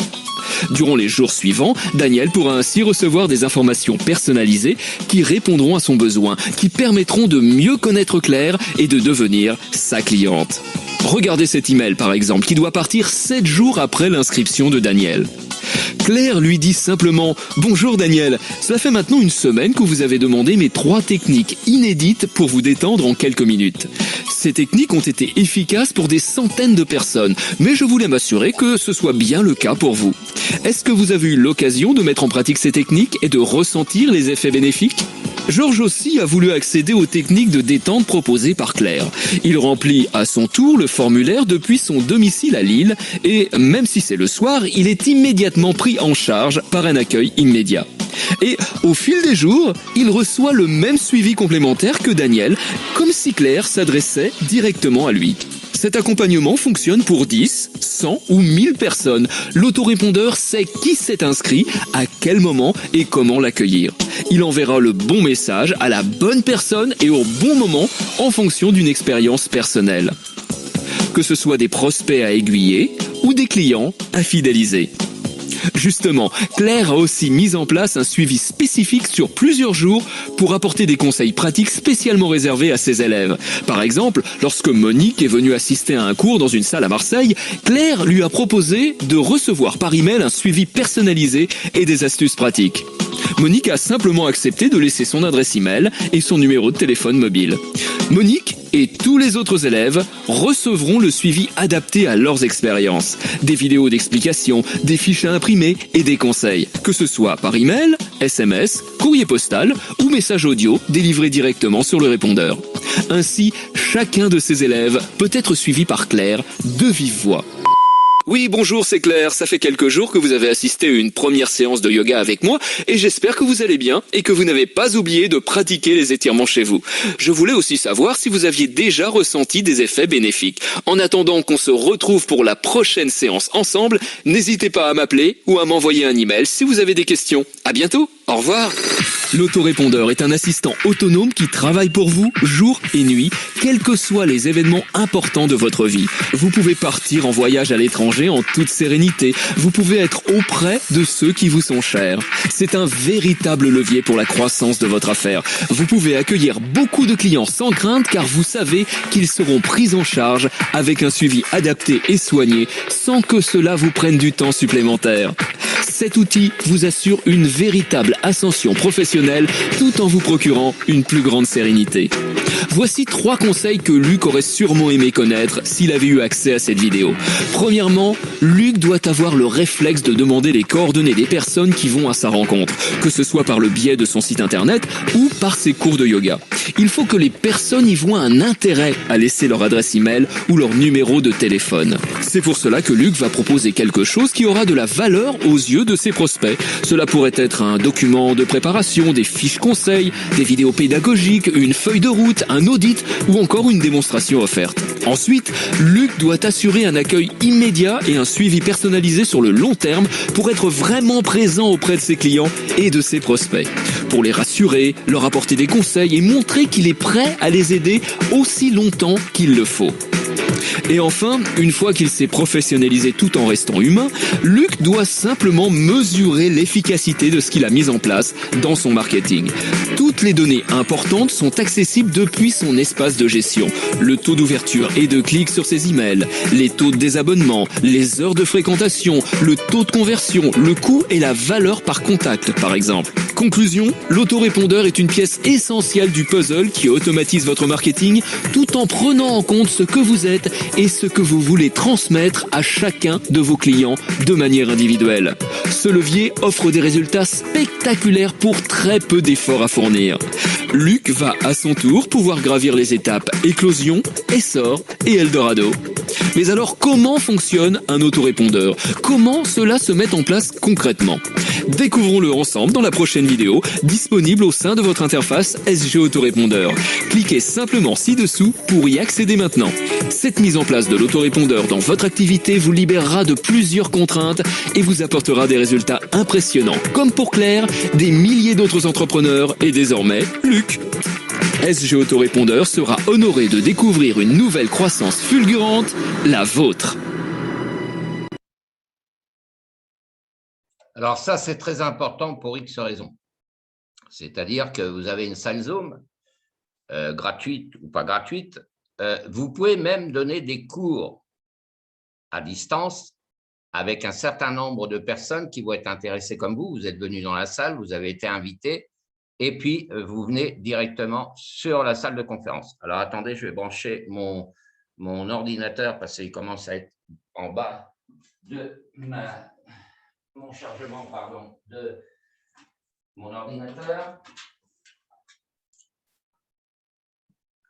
Speaker 3: Durant les jours suivants, Danielle pourra ainsi recevoir des informations personnalisées qui répondront à son besoin, qui permettront de mieux connaître Claire et de devenir sa cliente. Regardez cet email par exemple, qui doit partir 7 jours après l'inscription de Danielle. Claire lui dit simplement « Bonjour Danielle, cela fait maintenant 1 semaine que vous avez demandé mes 3 techniques inédites pour vous détendre en quelques minutes. Ces techniques ont été efficaces pour des centaines de personnes, mais je voulais m'assurer que ce soit bien le cas pour vous. Est-ce que vous avez eu l'occasion de mettre en pratique ces techniques et de ressentir les effets bénéfiques ? » Georges aussi a voulu accéder aux techniques de détente proposées par Claire. Il remplit à son tour le formulaire depuis son domicile à Lille et même si c'est le soir, il est immédiatement pris en charge par un accueil immédiat. Et au fil des jours, il reçoit le même suivi complémentaire que Danielle, comme si Claire s'adressait directement à lui. Cet accompagnement fonctionne pour 10, 100 ou 1000 personnes. L'autorépondeur sait qui s'est inscrit, à quel moment et comment l'accueillir. Il enverra le bon message à la bonne personne et au bon moment en fonction d'une expérience personnelle. Que ce soit des prospects à aiguiller ou des clients à fidéliser. Justement, Claire a aussi mis en place un suivi spécifique sur plusieurs jours pour apporter des conseils pratiques spécialement réservés à ses élèves. Par exemple, lorsque Monique est venue assister à un cours dans une salle à Marseille, Claire lui a proposé de recevoir par email un suivi personnalisé et des astuces pratiques. Monique a simplement accepté de laisser son adresse email et son numéro de téléphone mobile. Monique et tous les autres élèves recevront le suivi adapté à leurs expériences. Des vidéos d'explications, des fiches à imprimer et des conseils. Que ce soit par email, SMS, courrier postal ou message audio délivré directement sur le répondeur. Ainsi, chacun de ces élèves peut être suivi par Claire de vive voix. Oui, bonjour, c'est Claire. Ça fait quelques jours que vous avez assisté à une première séance de yoga avec moi et j'espère que vous allez bien et que vous n'avez pas oublié de pratiquer les étirements chez vous. Je voulais aussi savoir si vous aviez déjà ressenti des effets bénéfiques. En attendant qu'on se retrouve pour la prochaine séance ensemble, n'hésitez pas à m'appeler ou à m'envoyer un email si vous avez des questions. À bientôt. Au revoir. L'autorépondeur est un assistant autonome qui travaille pour vous jour et nuit, quels que soient les événements importants de votre vie. Vous pouvez partir en voyage à l'étranger en toute sérénité. Vous pouvez être auprès de ceux qui vous sont chers. C'est un véritable levier pour la croissance de votre affaire. Vous pouvez accueillir beaucoup de clients sans crainte car vous savez qu'ils seront pris en charge avec un suivi adapté et soigné sans que cela vous prenne du temps supplémentaire. Cet outil vous assure une véritable ascension professionnelle tout en vous procurant une plus grande sérénité. Voici 3 conseils que Luc aurait sûrement aimé connaître s'il avait eu accès à cette vidéo. Premièrement, Luc doit avoir le réflexe de demander les coordonnées des personnes qui vont à sa rencontre, que ce soit par le biais de son site internet ou par ses cours de yoga. Il faut que les personnes y voient un intérêt à laisser leur adresse email ou leur numéro de téléphone. C'est pour cela que Luc va proposer quelque chose qui aura de la valeur aux yeux de ses prospects. Cela pourrait être un document de préparation, des fiches conseils, des vidéos pédagogiques, une feuille de route, un audit ou encore une démonstration offerte. Ensuite, Luc doit assurer un accueil immédiat et un suivi personnalisé sur le long terme pour être vraiment présent auprès de ses clients et de ses prospects. Pour les rassurer, leur apporter des conseils et montrer qu'il est prêt à les aider aussi longtemps qu'il le faut. Et enfin, une fois qu'il s'est professionnalisé tout en restant humain, Luc doit simplement mesurer l'efficacité de ce qu'il a mis en place dans son marketing. Toutes les données importantes sont accessibles depuis son espace de gestion. Le taux d'ouverture et de clics sur ses emails, les taux de désabonnement, les heures de fréquentation, le taux de conversion, le coût et la valeur par contact, par exemple. Conclusion, l'autorépondeur est une pièce essentielle du puzzle qui automatise votre marketing tout en prenant en compte ce que vous êtes et ce que vous voulez transmettre à chacun de vos clients de manière individuelle. Ce levier offre des résultats spectaculaires pour très peu d'efforts à fournir. Luc va à son tour pouvoir gravir les étapes éclosion, essor et Eldorado. Mais alors, comment fonctionne un autorépondeur? Comment cela se met en place concrètement? Découvrons-le ensemble dans la prochaine vidéo, disponible au sein de votre interface SG Autorépondeur. Cliquez simplement ci-dessous pour y accéder maintenant. Cette mise en place de l'autorépondeur dans votre activité vous libérera de plusieurs contraintes et vous apportera des résultats impressionnants, comme pour Claire, des milliers d'autres entrepreneurs et désormais Luc. SG Autorépondeur sera honoré de découvrir une nouvelle croissance fulgurante, la vôtre.
Speaker 1: Alors ça, c'est très important pour X raisons. C'est-à-dire que vous avez une salle Zoom, gratuite ou pas gratuite. Vous pouvez même donner des cours à distance avec un certain nombre de personnes qui vont être intéressées comme vous. Vous êtes venu dans la salle, vous avez été invité, et puis vous venez directement sur la salle de conférence. Alors attendez, je vais brancher mon ordinateur parce qu'il commence à être en bas de mon chargement, pardon, de mon ordinateur.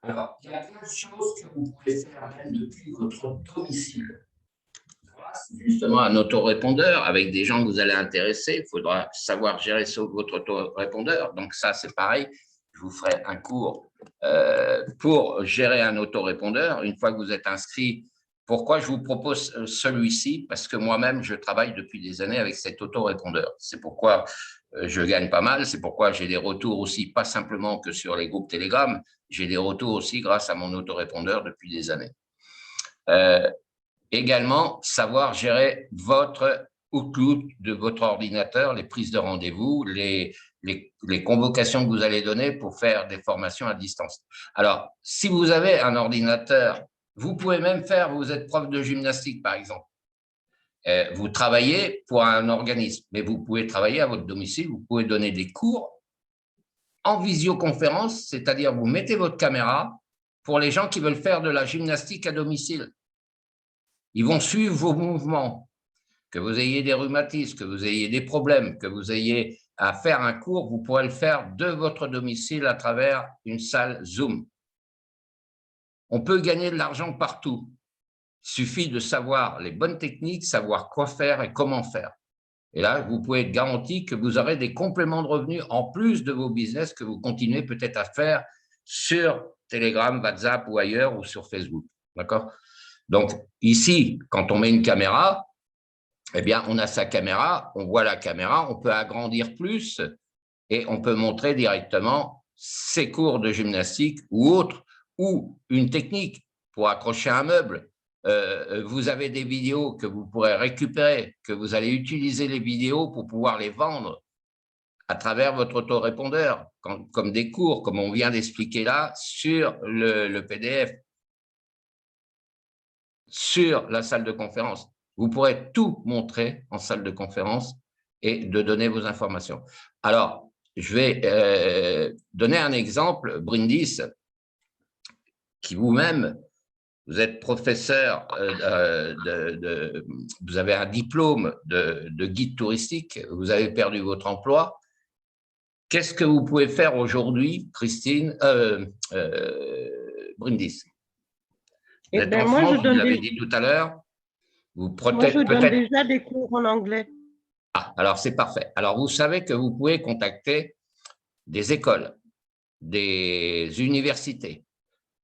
Speaker 1: Alors, il y a plein de choses que vous pouvez faire même depuis votre domicile. Grâce justement à un autorépondeur avec des gens que vous allez intéresser, il faudra savoir gérer votre autorépondeur. Donc ça, c'est pareil. Je vous ferai un cours pour gérer un autorépondeur. Une fois que vous êtes inscrit, pourquoi je vous propose celui-ci? Parce que moi-même, je travaille depuis des années avec cet autorépondeur. C'est pourquoi je gagne pas mal. C'est pourquoi j'ai des retours aussi, pas simplement que sur les groupes Telegram, j'ai des retours aussi grâce à mon autorépondeur depuis des années. Également, savoir gérer votre Outlook de votre ordinateur, les prises de rendez-vous, les convocations que vous allez donner pour faire des formations à distance. Alors, si vous avez un ordinateur, vous pouvez même faire, vous êtes prof de gymnastique par exemple, vous travaillez pour un organisme, mais vous pouvez travailler à votre domicile, vous pouvez donner des cours en visioconférence, c'est-à-dire vous mettez votre caméra pour les gens qui veulent faire de la gymnastique à domicile. Ils vont suivre vos mouvements, que vous ayez des rhumatismes, que vous ayez des problèmes, que vous ayez à faire un cours, vous pourrez le faire de votre domicile à travers une salle Zoom. On peut gagner de l'argent partout. Il suffit de savoir les bonnes techniques, savoir quoi faire et comment faire. Et là, vous pouvez être garanti que vous aurez des compléments de revenus en plus de vos business que vous continuez peut-être à faire sur Telegram, WhatsApp ou ailleurs ou sur Facebook. D'accord ? Donc, ici, quand on met une caméra, eh bien, on a sa caméra, on voit la caméra, on peut agrandir plus et on peut montrer directement ses cours de gymnastique ou autres, ou une technique pour accrocher un meuble. Vous avez des vidéos que vous pourrez récupérer, que vous allez utiliser les vidéos pour pouvoir les vendre à travers votre autorépondeur, comme des cours, comme on vient d'expliquer là, sur le PDF, sur la salle de conférence. Vous pourrez tout montrer en salle de conférence et de donner vos informations. Alors, je vais donner un exemple. Brindis, qui vous-même, vous êtes professeur, vous avez un diplôme de guide touristique, vous avez perdu votre emploi. Qu'est-ce que vous pouvez faire aujourd'hui, Christine, Brindis? Vous êtes en
Speaker 5: moi,
Speaker 1: France,
Speaker 5: je
Speaker 1: vous
Speaker 5: donne
Speaker 1: l'avez dit tout à l'heure.
Speaker 5: moi, je donne déjà des cours en anglais.
Speaker 1: Ah, alors c'est parfait. Alors, vous savez que vous pouvez contacter des écoles, des universités,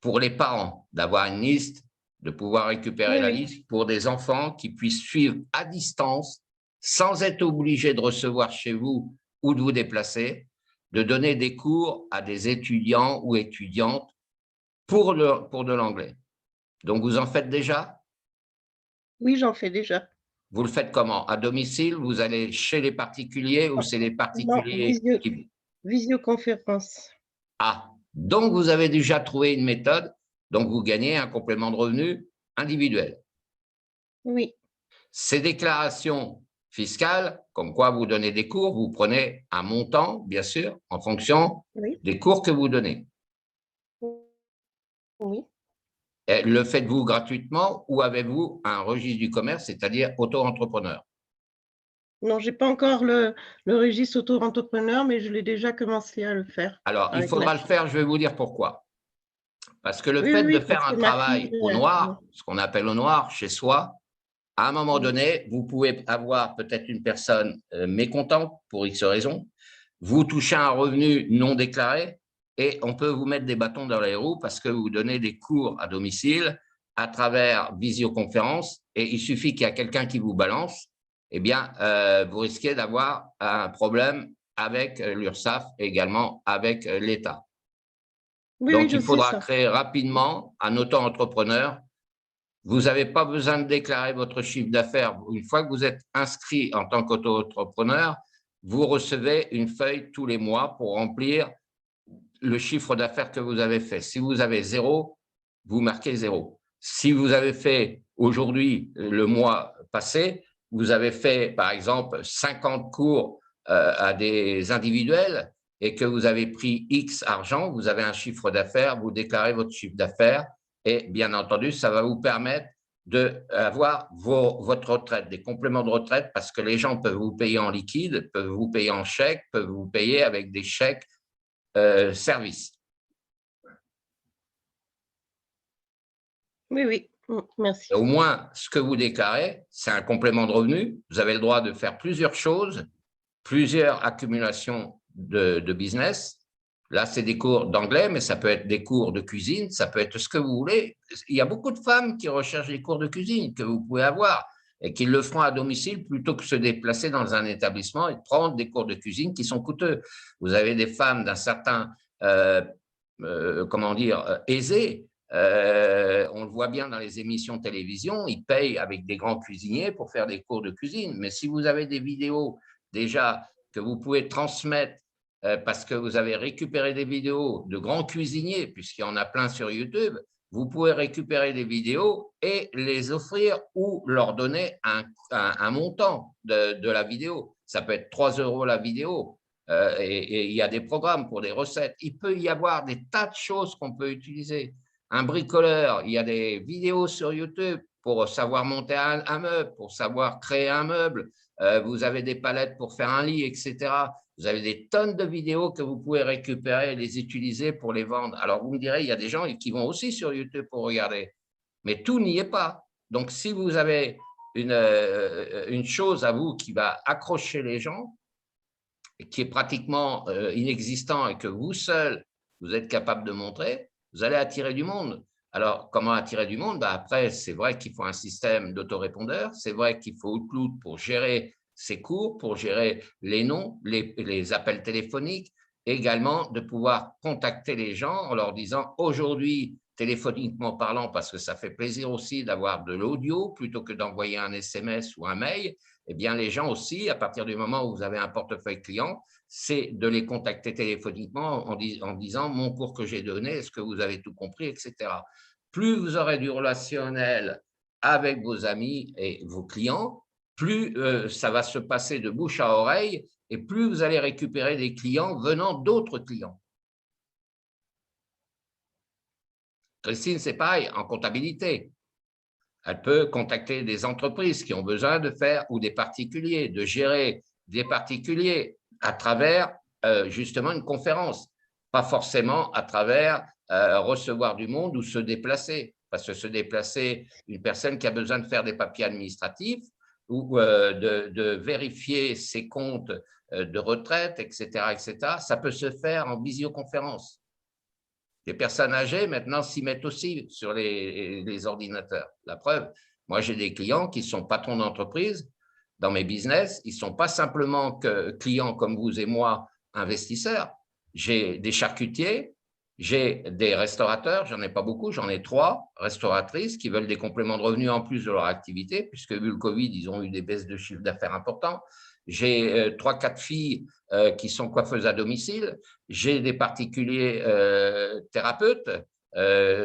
Speaker 1: pour les parents, d'avoir une liste, de pouvoir récupérer la liste pour des enfants qui puissent suivre à distance, sans être obligés de recevoir chez vous ou de vous déplacer, de donner des cours à des étudiants ou étudiantes pour de l'anglais. Donc, vous en faites déjà?
Speaker 5: Oui, j'en fais déjà.
Speaker 1: Vous le faites comment? À domicile? Vous allez chez les particuliers ou c'est les particuliers qui…
Speaker 5: Visioconférence.
Speaker 1: Ah, donc vous avez déjà trouvé une méthode, donc vous gagnez un complément de revenu individuel.
Speaker 5: Oui.
Speaker 1: Ces déclarations fiscales, comme quoi vous donnez des cours, vous prenez un montant, bien sûr, en fonction des cours que vous donnez.
Speaker 5: Oui.
Speaker 1: Et le faites-vous gratuitement ou avez-vous un registre du commerce, c'est-à-dire auto-entrepreneur?
Speaker 5: Non, je n'ai pas encore le registre auto-entrepreneur, mais je l'ai déjà commencé à le faire.
Speaker 1: Alors, il faudra le faire, je vais vous dire pourquoi. Parce que le fait de faire un travail au noir, ce qu'on appelle au noir chez soi, à un moment donné, vous pouvez avoir peut-être une personne mécontente pour X raisons, vous touchez un revenu non déclaré et on peut vous mettre des bâtons dans les roues parce que vous donnez des cours à domicile à travers visioconférence et il suffit qu'il y a quelqu'un qui vous balance, eh bien, vous risquez d'avoir un problème avec l'URSSAF et également avec l'État. Donc, il faudra créer rapidement un auto-entrepreneur. Vous n'avez pas besoin de déclarer votre chiffre d'affaires. Une fois que vous êtes inscrit en tant qu'auto-entrepreneur, vous recevez une feuille tous les mois pour remplir le chiffre d'affaires que vous avez fait. Si vous avez 0, vous marquez 0. Si vous avez fait aujourd'hui, le mois passé, vous avez fait, par exemple, 50 cours à des individuels et que vous avez pris X argent, vous avez un chiffre d'affaires, vous déclarez votre chiffre d'affaires et bien entendu, ça va vous permettre d'avoir votre retraite, des compléments de retraite parce que les gens peuvent vous payer en liquide, peuvent vous payer en chèque, peuvent vous payer avec des chèques services.
Speaker 5: Oui, oui, merci.
Speaker 1: Et au moins, ce que vous déclarez, c'est un complément de revenu. Vous avez le droit de faire plusieurs choses, plusieurs accumulations de business. Là, c'est des cours d'anglais, mais ça peut être des cours de cuisine, ça peut être ce que vous voulez. Il y a beaucoup de femmes qui recherchent des cours de cuisine que vous pouvez avoir et qui le feront à domicile plutôt que de se déplacer dans un établissement et de prendre des cours de cuisine qui sont coûteux. Vous avez des femmes d'un certain, comment dire, aisé. On le voit bien dans les émissions de télévision, ils payent avec des grands cuisiniers pour faire des cours de cuisine. Mais si vous avez des vidéos déjà que vous pouvez transmettre parce que vous avez récupéré des vidéos de grands cuisiniers, puisqu'il y en a plein sur YouTube, vous pouvez récupérer des vidéos et les offrir ou leur donner un montant de la vidéo. Ça peut être 3 € la vidéo et il y a des programmes pour des recettes. Il peut y avoir des tas de choses qu'on peut utiliser. Un bricoleur, il y a des vidéos sur YouTube pour savoir monter un meuble, pour savoir créer un meuble. Vous avez des palettes pour faire un lit, etc. Vous avez des tonnes de vidéos que vous pouvez récupérer et les utiliser pour les vendre. Alors, vous me direz, il y a des gens qui vont aussi sur YouTube pour regarder. Mais tout n'y est pas. Donc, si vous avez une chose à vous qui va accrocher les gens, et qui est pratiquement inexistant et que vous seul, vous êtes capable de montrer, vous allez attirer du monde. Alors, comment attirer du monde? Après, c'est vrai qu'il faut un système d'autorépondeur, c'est vrai qu'il faut Outlook pour gérer ses cours, pour gérer les noms, les appels téléphoniques, également de pouvoir contacter les gens en leur disant aujourd'hui, téléphoniquement parlant, parce que ça fait plaisir aussi d'avoir de l'audio plutôt que d'envoyer un SMS ou un mail, eh bien les gens aussi, à partir du moment où vous avez un portefeuille client, c'est de les contacter téléphoniquement en disant mon cours que j'ai donné, est-ce que vous avez tout compris, etc. Plus vous aurez du relationnel avec vos amis et vos clients, plus ça va se passer de bouche à oreille et plus vous allez récupérer des clients venant d'autres clients. Christine, c'est pareil, en comptabilité. Elle peut contacter des entreprises qui ont besoin de faire, ou des particuliers, de gérer des particuliers à travers justement une conférence, pas forcément à travers recevoir du monde ou se déplacer. Parce que se déplacer, une personne qui a besoin de faire des papiers administratifs ou de vérifier ses comptes de retraite, etc., ça peut se faire en visioconférence. Les personnes âgées, maintenant, s'y mettent aussi sur les ordinateurs. La preuve, moi, j'ai des clients qui sont patrons d'entreprise dans mes business. Ils ne sont pas simplement que clients comme vous et moi, investisseurs. J'ai des charcutiers, j'ai des restaurateurs, j'en ai pas beaucoup, j'en ai 3 restauratrices qui veulent des compléments de revenus en plus de leur activité, puisque vu le Covid, ils ont eu des baisses de chiffre d'affaires importantes. J'ai 3-4 filles qui sont coiffeuses à domicile. J'ai des particuliers thérapeutes,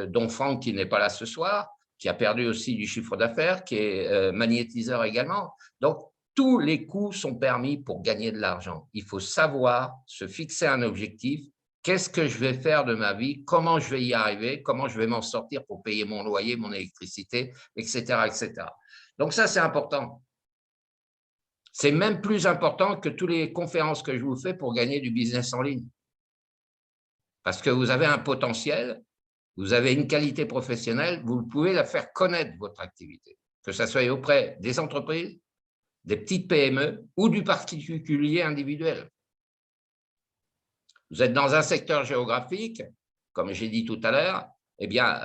Speaker 1: dont Franck qui n'est pas là ce soir, qui a perdu aussi du chiffre d'affaires, qui est magnétiseur également. Donc, tous les coûts sont permis pour gagner de l'argent. Il faut savoir se fixer un objectif. Qu'est-ce que je vais faire de ma vie? Comment je vais y arriver? Comment je vais m'en sortir pour payer mon loyer, mon électricité, etc., etc. Donc ça, c'est important. C'est même plus important que toutes les conférences que je vous fais pour gagner du business en ligne. Parce que vous avez un potentiel, vous avez une qualité professionnelle, vous pouvez la faire connaître, votre activité. Que ce soit auprès des entreprises, des petites PME ou du particulier individuel. Vous êtes dans un secteur géographique, comme j'ai dit tout à l'heure, eh bien,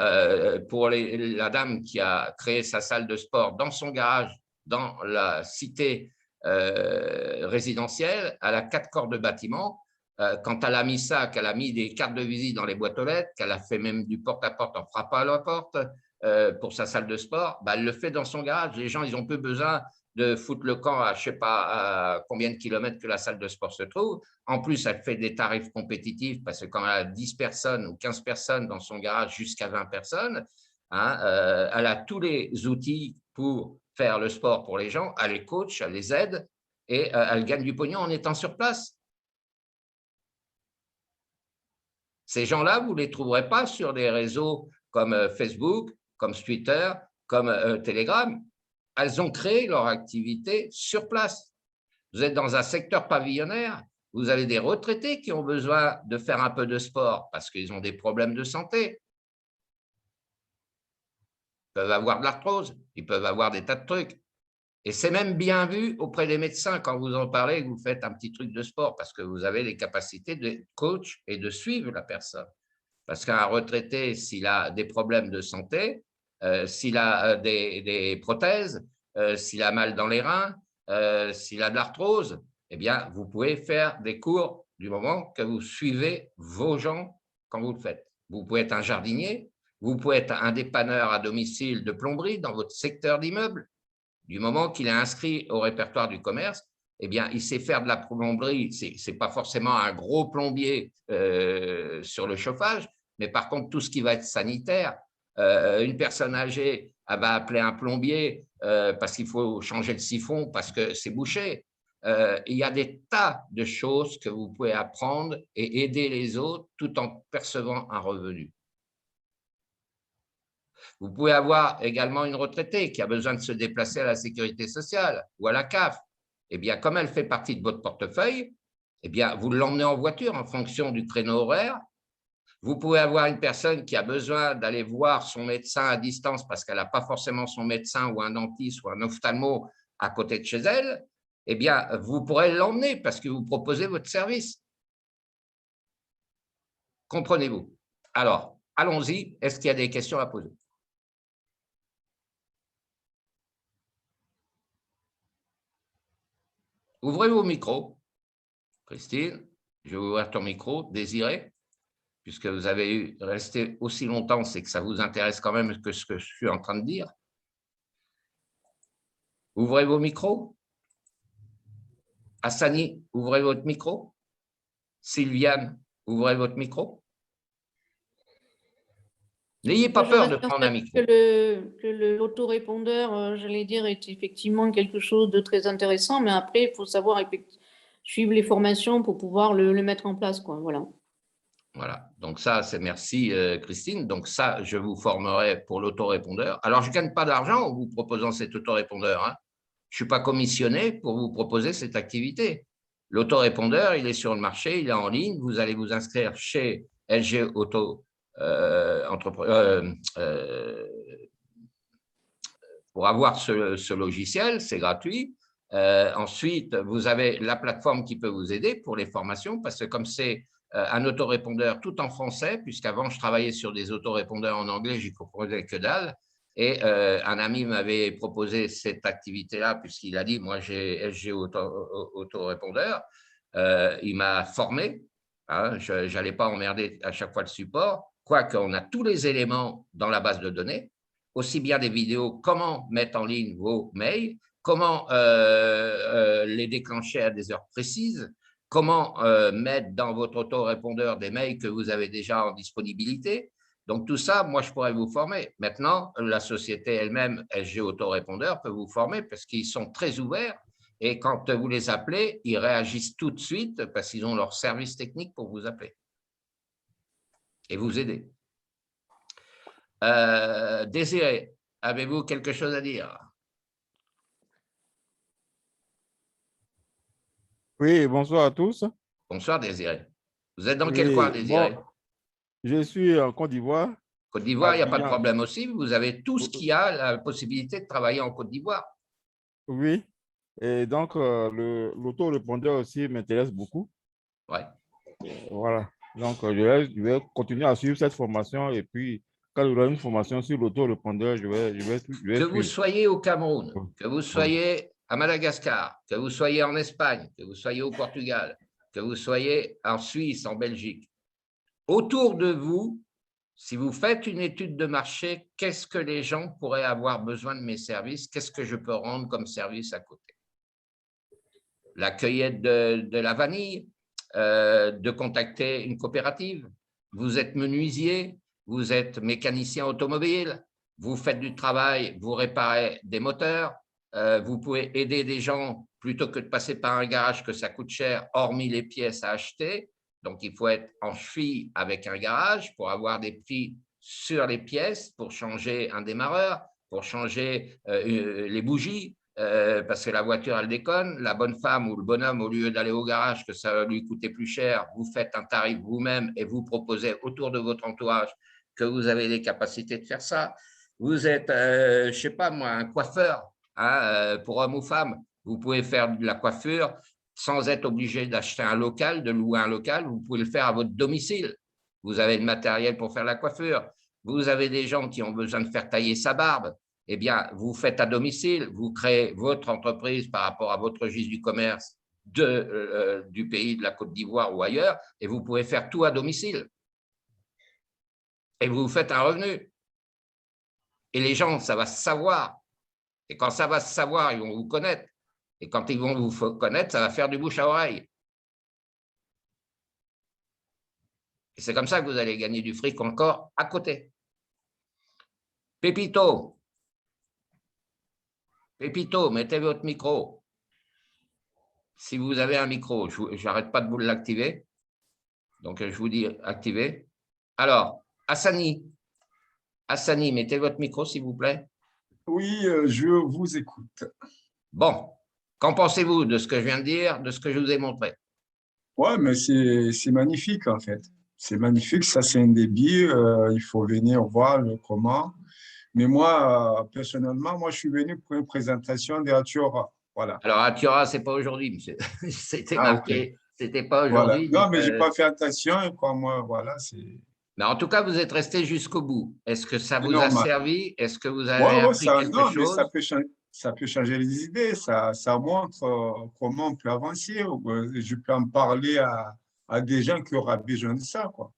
Speaker 1: pour la dame qui a créé sa salle de sport dans son garage, dans la cité résidentielle, elle a 4 corps de bâtiment. Quand elle a mis ça, qu'elle a mis des cartes de visite dans les boîtes aux lettres, qu'elle a fait même du porte-à-porte en frappant à la porte pour sa salle de sport, bah, elle le fait dans son garage. Les gens, ils ont peu besoin de foutre le camp à je ne sais pas à combien de kilomètres que la salle de sport se trouve. En plus, elle fait des tarifs compétitifs parce que quand elle a 10 personnes ou 15 personnes dans son garage jusqu'à 20 personnes, hein, elle a tous les outils pour faire le sport pour les gens, elle les coach, elle les aide et elle gagne du pognon en étant sur place. Ces gens-là, vous ne les trouverez pas sur des réseaux comme Facebook, comme Twitter, comme Telegram. Elles ont créé leur activité sur place. Vous êtes dans un secteur pavillonnaire, vous avez des retraités qui ont besoin de faire un peu de sport parce qu'ils ont des problèmes de santé. Ils peuvent avoir de l'arthrose, ils peuvent avoir des tas de trucs. Et c'est même bien vu auprès des médecins quand vous en parlez, que vous faites un petit truc de sport parce que vous avez les capacités de coach et de suivre la personne. Parce qu'un retraité, s'il a des problèmes de santé, s'il a des prothèses, s'il a mal dans les reins, s'il a de l'arthrose, eh bien, vous pouvez faire des cours du moment que vous suivez vos gens quand vous le faites. Vous pouvez être un jardinier, vous pouvez être un dépanneur à domicile de plomberie dans votre secteur d'immeuble. Du moment qu'il est inscrit au répertoire du commerce, eh bien, il sait faire de la plomberie. Ce n'est pas forcément un gros plombier sur le chauffage, mais par contre, tout ce qui va être sanitaire, une personne âgée, elle va appeler un plombier parce qu'il faut changer le siphon, parce que c'est bouché. Il y a des tas de choses que vous pouvez apprendre et aider les autres tout en percevant un revenu. Vous pouvez avoir également une retraitée qui a besoin de se déplacer à la sécurité sociale ou à la CAF. Eh bien, comme elle fait partie de votre portefeuille, eh bien, vous l'emmenez en voiture en fonction du créneau horaire. Vous pouvez avoir une personne qui a besoin d'aller voir son médecin à distance parce qu'elle n'a pas forcément son médecin ou un dentiste ou un ophtalmo à côté de chez elle. Eh bien, vous pourrez l'emmener parce que vous proposez votre service. Comprenez-vous? Alors, allons-y. Est-ce qu'il y a des questions à poser? Ouvrez vos micros. Christine, je vais ouvrir ton micro. Désiré, puisque vous avez resté aussi longtemps, c'est que ça vous intéresse quand même que ce que je suis en train de dire. Ouvrez vos micros. Hassani, ouvrez votre micro. Sylviane, ouvrez votre micro. N'ayez pas peur de prendre un micro.
Speaker 4: Que l'autorépondeur, j'allais dire, est effectivement quelque chose de très intéressant, mais après, il faut savoir suivre les formations pour pouvoir le mettre en place, quoi. Voilà.
Speaker 1: Voilà, donc ça, c'est merci Christine. Donc ça, je vous formerai pour l'autorépondeur. Alors, je ne gagne pas d'argent en vous proposant cet autorépondeur, hein. Je ne suis pas commissionné pour vous proposer cette activité. L'autorépondeur, il est sur le marché, il est en ligne. Vous allez vous inscrire chez LG Auto pour avoir ce logiciel, c'est gratuit. Ensuite, vous avez la plateforme qui peut vous aider pour les formations, parce que comme c'est un autorépondeur tout en français, puisqu'avant, je travaillais sur des autorépondeurs en anglais, j'y comprenais que dalle. Et un ami m'avait proposé cette activité-là, puisqu'il a dit, moi, j'ai LG autorépondeur. Il m'a formé. Hein, je n'allais pas emmerder à chaque fois le support, quoique on a tous les éléments dans la base de données, aussi bien des vidéos, comment mettre en ligne vos mails, comment les déclencher à des heures précises, comment mettre dans votre autorépondeur des mails que vous avez déjà en disponibilité. Donc, tout ça, moi, je pourrais vous former. Maintenant, la société elle-même, LG Autorépondeur, peut vous former parce qu'ils sont très ouverts. Et quand vous les appelez, ils réagissent tout de suite parce qu'ils ont leur service technique pour vous appeler et vous aider. Désiré, avez-vous quelque chose à dire?
Speaker 6: Oui, bonsoir à tous.
Speaker 1: Bonsoir, Désiré. Vous êtes dans
Speaker 6: Oui,
Speaker 1: quel coin, Désiré?
Speaker 6: bon, je suis en Côte d'Ivoire.
Speaker 1: Côte d'Ivoire, il n'y a pas de
Speaker 6: Abidjan.
Speaker 1: problème aussi. Vous avez tout ce qui a la possibilité de travailler en Côte d'Ivoire.
Speaker 6: Oui, et donc l'autorépondeur aussi m'intéresse beaucoup.
Speaker 1: Ouais.
Speaker 6: Voilà, donc je vais continuer à suivre cette formation et puis quand il y aura une formation sur l'autorépondeur, je vais
Speaker 1: Que vous
Speaker 6: suivre.
Speaker 1: soyez au Cameroun,
Speaker 6: Oui.
Speaker 1: que vous soyez à Madagascar, que vous soyez en Espagne, que vous soyez au Portugal, que vous soyez en Suisse, en Belgique, autour de vous, si vous faites une étude de marché, qu'est-ce que les gens pourraient avoir besoin de mes services? Qu'est-ce que je peux rendre comme service à côté? La cueillette de la vanille, de contacter une coopérative. Vous êtes menuisier, vous êtes mécanicien automobile, vous faites du travail, vous réparez des moteurs, vous pouvez aider des gens plutôt que de passer par un garage que ça coûte cher, hormis les pièces à acheter. Donc, il faut être en cheville avec un garage pour avoir des prix sur les pièces, pour changer un démarreur, pour changer les bougies, parce que la voiture, elle déconne. La bonne femme ou le bonhomme, au lieu d'aller au garage, que ça va lui coûter plus cher, vous faites un tarif vous-même et vous proposez autour de votre entourage que vous avez les capacités de faire ça. Vous êtes, je ne sais pas moi, un coiffeur, hein, pour homme ou femme. Vous pouvez faire de la coiffure sans être obligé d'acheter un local, de louer un local. Vous pouvez le faire à votre domicile. Vous avez le matériel pour faire la coiffure. Vous avez des gens qui ont besoin de faire tailler sa barbe. Eh bien, vous faites à domicile, vous créez votre entreprise par rapport à votre registre du commerce du pays de la Côte d'Ivoire ou ailleurs, et vous pouvez faire tout à domicile. Et vous faites un revenu. Et les gens, ça va se savoir. Et quand ça va se savoir, ils vont vous connaître. Et quand ils vont vous connaître, ça va faire du bouche à oreille. Et c'est comme ça que vous allez gagner du fric encore à côté. Pépito, mettez votre micro. Si vous avez un micro, je n'arrête pas de vous l'activer. Donc, je vous dis activer. Alors, Hassani, mettez votre micro, s'il vous plaît.
Speaker 7: Oui, je vous écoute.
Speaker 1: Bon, qu'en pensez-vous de ce que je viens de dire, de ce que je vous ai montré?
Speaker 7: Ouais, mais c'est magnifique, en fait. C'est magnifique, ça c'est un débit. Il faut venir voir comment. Mais moi, personnellement, moi, je suis venu pour une présentation d'Atiora. Voilà.
Speaker 1: Alors, Atiora, ce n'est pas aujourd'hui, monsieur. C'était marqué,
Speaker 7: okay.
Speaker 1: C'était pas
Speaker 7: Voilà.
Speaker 1: aujourd'hui.
Speaker 7: Non, mais je n'ai pas fait attention. Et quoi, moi, voilà, c'est…
Speaker 1: Mais en tout cas, vous êtes resté jusqu'au bout. Est-ce que ça vous a
Speaker 7: normal.
Speaker 1: servi? Est-ce que vous avez appris quelque chose?
Speaker 7: Non, mais ça peut changer les idées. Ça montre comment on peut avancer. Je peux en parler à des gens qui auraient besoin de ça, quoi.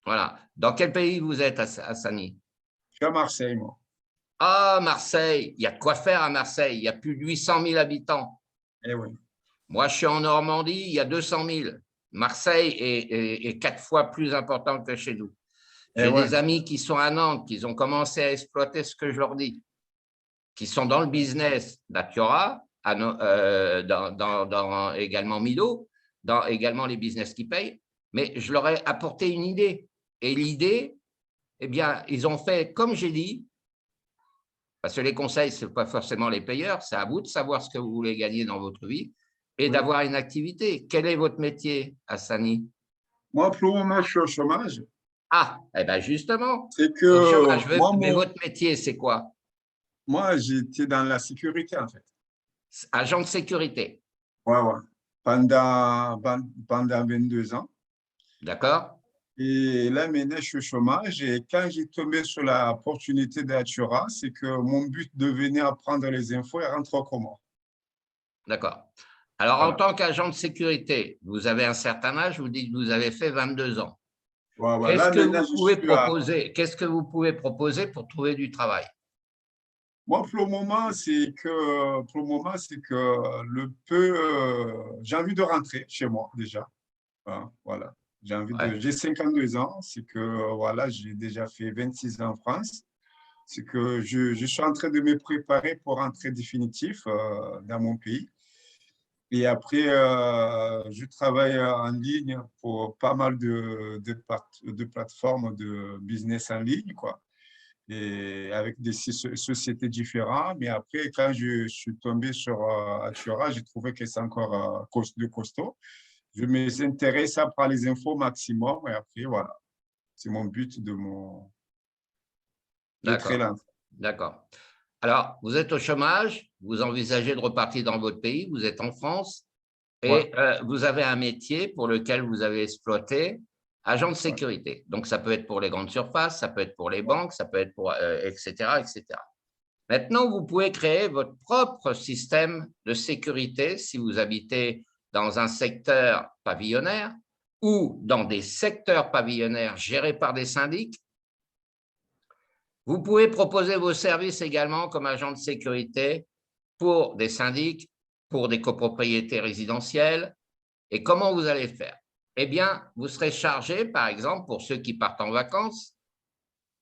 Speaker 1: Voilà. Dans quel pays vous êtes, Hassani?
Speaker 7: Je suis à Marseille, moi.
Speaker 1: Ah, Marseille, il y a de quoi faire à Marseille. Il y a plus de 800 000 habitants.
Speaker 7: Eh oui.
Speaker 1: Moi, je suis en Normandie, il y a 200 000. Marseille est 4 fois plus important que chez nous. J'ai des amis qui sont à Nantes, qui ont commencé à exploiter ce que je leur dis, qui sont dans le business d'Atiora, dans également Milo, dans également les business qui payent. mais je leur ai apporté une idée. Et l'idée, eh bien, ils ont fait comme j'ai dit, parce que les conseils, ce n'est pas forcément les payeurs, c'est à vous de savoir ce que vous voulez gagner dans votre vie et
Speaker 7: Oui.
Speaker 1: d'avoir une activité. Quel est votre métier, Hassani?
Speaker 7: Moi, pour le moment, je suis au chômage.
Speaker 1: Ah, eh bien justement,
Speaker 7: C'est que
Speaker 1: au chômage,
Speaker 7: moi,
Speaker 1: mais votre métier, c'est quoi?
Speaker 7: moi, j'étais dans la sécurité, en fait.
Speaker 1: Agent de sécurité,
Speaker 7: Ouais, ouais. Pendant 22 ans.
Speaker 1: d'accord?
Speaker 7: Et là, maintenant, je suis au chômage. Et quand j'ai tombé sur l'opportunité d'Atura, c'est que mon but devenait apprendre les infos et rentrer au Comores.
Speaker 1: D'accord. Alors, en
Speaker 7: Voilà.
Speaker 1: tant qu'agent de sécurité, vous avez un certain âge, vous dites que vous avez fait 22 ans.
Speaker 7: Ouais, ouais.
Speaker 1: Qu'est-ce
Speaker 7: Là,
Speaker 1: que
Speaker 7: maintenant,
Speaker 1: vous
Speaker 7: je
Speaker 1: pouvez
Speaker 7: suis à...
Speaker 1: proposer? Qu'est-ce que vous pouvez proposer pour trouver du travail?
Speaker 7: Moi, pour le moment, c'est que j'ai envie de rentrer chez moi déjà. Hein, voilà.
Speaker 1: Ouais.
Speaker 7: J'ai 52 ans, c'est que voilà, j'ai déjà fait 26 ans en France. C'est que je suis en train de me préparer pour rentrer définitif dans mon pays. Et après, je travaille en ligne pour pas mal de plateformes de business en ligne, quoi. Et avec des sociétés différentes. Mais après, quand je suis tombé sur Atura, j'ai trouvé que c'est encore costaud. Je m'intéresse à prendre les infos au maximum. Et après, voilà, c'est mon but de
Speaker 1: D'accord.
Speaker 7: freelance.
Speaker 1: D'accord. Alors, vous êtes au chômage, vous envisagez de repartir dans votre pays, vous êtes en France
Speaker 7: Ouais,
Speaker 1: et vous avez un métier pour lequel vous avez exploité agent de sécurité. Donc, ça peut être pour les grandes surfaces, ça peut être pour les banques, ça peut être pour, etc., etc. Maintenant, vous pouvez créer votre propre système de sécurité si vous habitez dans un secteur pavillonnaire ou dans des secteurs pavillonnaires gérés par des syndics. Vous pouvez proposer vos services également comme agent de sécurité pour des syndics, pour des copropriétés résidentielles. Et comment vous allez faire? Eh bien, vous serez chargé, par exemple, pour ceux qui partent en vacances,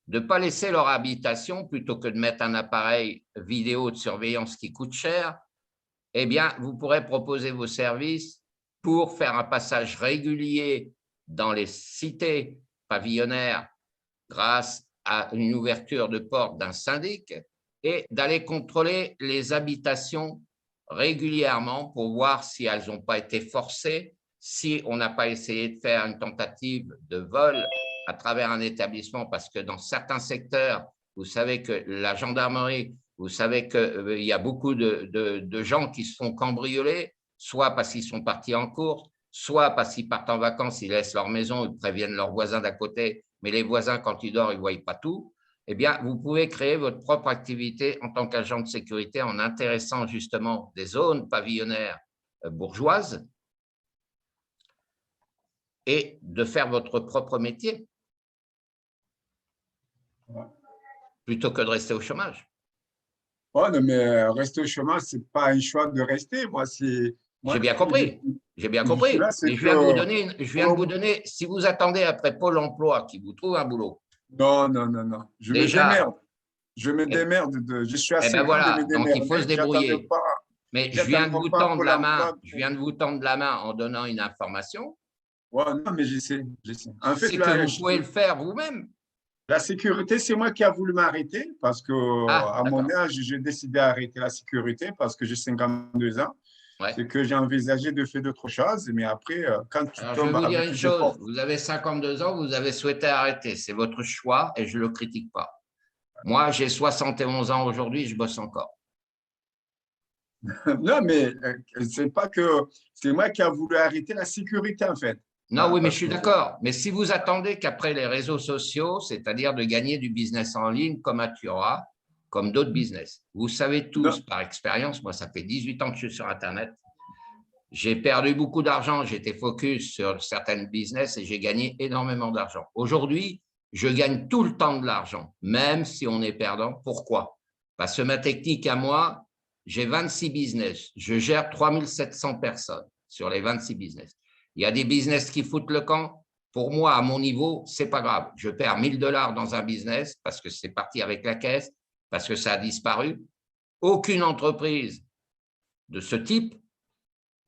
Speaker 1: de ne pas laisser leur habitation, plutôt que de mettre un appareil vidéo de surveillance qui coûte cher, eh bien, vous pourrez proposer vos services pour faire un passage régulier dans les cités pavillonnaires grâce à une ouverture de porte d'un syndic et d'aller contrôler les habitations régulièrement pour voir si elles n'ont pas été forcées, si on n'a pas essayé de faire une tentative de vol à travers un établissement, parce que dans certains secteurs, vous savez que la gendarmerie, vous savez qu'il y a beaucoup de gens qui se font cambrioler, soit parce qu'ils sont partis en course, soit parce qu'ils partent en vacances, ils laissent leur maison, ils préviennent leurs voisins d'à côté, mais les voisins, quand ils dorment, ils ne voient pas tout. Eh bien, vous pouvez créer votre propre activité en tant qu'agent de sécurité en intéressant justement des zones pavillonnaires bourgeoises et de faire votre propre métier plutôt que de rester au chômage.
Speaker 7: Ouais, non, mais rester au chômage, ce n'est pas un choix de rester.
Speaker 1: J'ai bien compris. J'ai bien
Speaker 7: Je suis là,
Speaker 1: compris.
Speaker 7: c'est
Speaker 1: Mais je viens de
Speaker 7: que-
Speaker 1: vous donner, si vous attendez après Pôle emploi qui vous trouve un boulot,
Speaker 7: Non, non, non, non. Je me
Speaker 1: déjà,
Speaker 7: démerde. Je me
Speaker 1: eh,
Speaker 7: démerde. Je suis
Speaker 1: eh
Speaker 7: assez
Speaker 1: bien
Speaker 7: grand de
Speaker 1: voilà,
Speaker 7: me
Speaker 1: donc il faut se
Speaker 7: démerder.
Speaker 1: débrouiller. Mais je viens de
Speaker 7: J'attends
Speaker 1: vous
Speaker 7: pas
Speaker 1: tendre
Speaker 7: Pôle
Speaker 1: la main,
Speaker 7: emploi.
Speaker 1: je viens de vous tendre la main en donnant une information.
Speaker 7: Ouais, non, mais j'essaie. En fait,
Speaker 1: C'est que vous pouvez le faire vous-même.
Speaker 7: la sécurité, c'est moi qui a voulu m'arrêter parce que
Speaker 1: Ah,
Speaker 7: à mon
Speaker 1: d'accord.
Speaker 7: âge, j'ai décidé d'arrêter la sécurité parce que j'ai 52 ans.
Speaker 1: Ouais.
Speaker 7: C'est que j'ai envisagé de faire d'autres choses. Mais après, quand tu
Speaker 1: Alors, je vais
Speaker 7: tombes
Speaker 1: vous dire
Speaker 7: avec
Speaker 1: une
Speaker 7: des
Speaker 1: chose.
Speaker 7: portes,
Speaker 1: Vous avez 52 ans, vous avez souhaité arrêter. C'est votre choix et je ne le critique pas. Moi, j'ai 71 ans aujourd'hui, je bosse encore.
Speaker 7: non, mais c'est pas que c'est moi qui a voulu arrêter la sécurité, en fait.
Speaker 1: Non,
Speaker 7: Hein,
Speaker 1: oui, mais je
Speaker 7: parce
Speaker 1: suis
Speaker 7: que,
Speaker 1: d'accord. Mais si vous attendez qu'après les réseaux sociaux, c'est-à-dire de gagner du business en ligne comme Atura, comme d'autres business, vous savez tous
Speaker 7: non,
Speaker 1: par expérience, moi, ça fait 18 ans que je suis sur Internet. J'ai perdu beaucoup d'argent, j'étais focus sur certaines business et j'ai gagné énormément d'argent. Aujourd'hui, je gagne tout le temps de l'argent, même si on est perdant. Pourquoi? Parce que ma technique à moi, j'ai 26 business. Je gère 3700 personnes sur les 26 business. Il y a des business qui foutent le camp. Pour moi, à mon niveau, ce n'est pas grave. Je perds 1000 $ dans un business parce que c'est parti avec la caisse, parce que ça a disparu. Aucune entreprise de ce type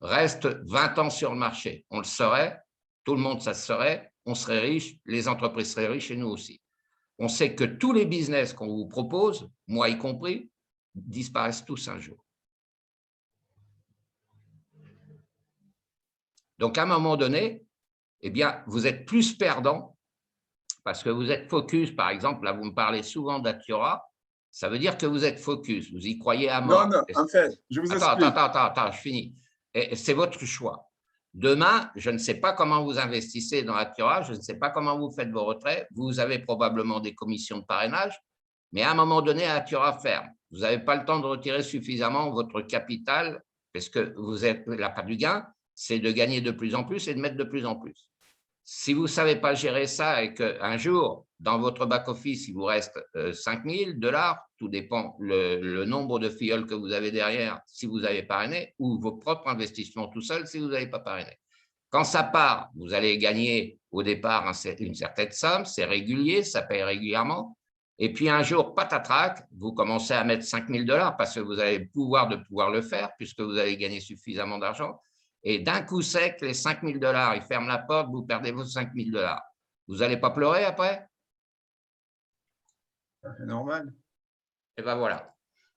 Speaker 1: reste 20 ans sur le marché. On le saurait, tout le monde, ça serait, on serait riche, les entreprises seraient riches et nous aussi. On sait que tous les business qu'on vous propose, moi y compris, disparaissent tous un jour. Donc, à un moment donné, eh bien, vous êtes plus perdant parce que vous êtes focus. Par exemple, là, vous me parlez souvent d'Atiora. Ça veut dire que vous êtes focus. Vous y croyez à mort.
Speaker 7: Non, en fait, je vous explique.
Speaker 1: Attends, je finis. C'est votre choix. Demain, je ne sais pas comment vous investissez dans Atiora. Je ne sais pas comment vous faites vos retraits. Vous avez probablement des commissions de parrainage. Mais à un moment donné, Atiora ferme. Vous n'avez pas le temps de retirer suffisamment votre capital parce que vous êtes la part du gain, c'est de gagner de plus en plus et de mettre de plus en plus. Si vous ne savez pas gérer ça et qu'un jour, dans votre back-office, il vous reste 5 000 $, tout dépend le nombre de filleuls que vous avez derrière si vous avez parrainé ou vos propres investissements tout seul si vous n'avez pas parrainé. Quand ça part, vous allez gagner au départ une certaine somme, c'est régulier, ça paye régulièrement. Et puis un jour, patatrac, vous commencez à mettre 5 000 $ parce que vous avez le pouvoir de pouvoir le faire puisque vous avez gagné suffisamment d'argent. Et d'un coup sec, les 5 000 $, ils ferment la porte, vous perdez vos 5 000 $. Vous n'allez pas pleurer après?
Speaker 7: C'est normal.
Speaker 1: Et bien voilà.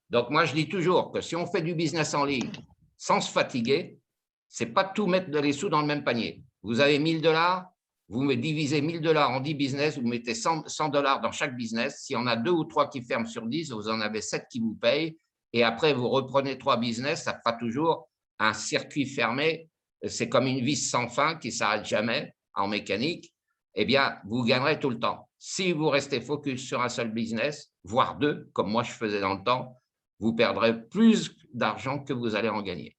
Speaker 1: Donc moi, je dis toujours que si on fait du business en ligne sans se fatiguer, ce n'est pas tout mettre les sous dans le même panier. Vous avez 1 000 $, vous me divisez 1 000 $ en 10 business, vous mettez 100 $ dans chaque business. S'il y en a 2 ou 3 qui ferment sur 10, vous en avez 7 qui vous payent. Et après, vous reprenez 3 business, ça fera toujours un circuit fermé. C'est comme une vis sans fin qui ne s'arrête jamais en mécanique. Eh bien, vous gagnerez tout le temps. Si vous restez focus sur un seul business, voire 2, comme moi je faisais dans le temps, vous perdrez plus d'argent que vous allez en gagner.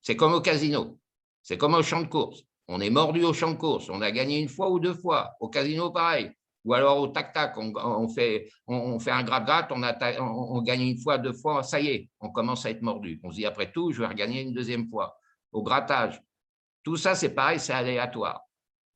Speaker 1: C'est comme au casino, c'est comme au champ de course. On est mordu au champ de course, on a gagné 1 fois ou 2 fois. Au casino, pareil. Ou alors au tac-tac, on fait un gratte-gratte, on gagne 1 fois, 2 fois, ça y est, on commence à être mordu. On se dit après tout, je vais regagner une 2e fois. Au grattage, tout ça, c'est pareil, c'est aléatoire.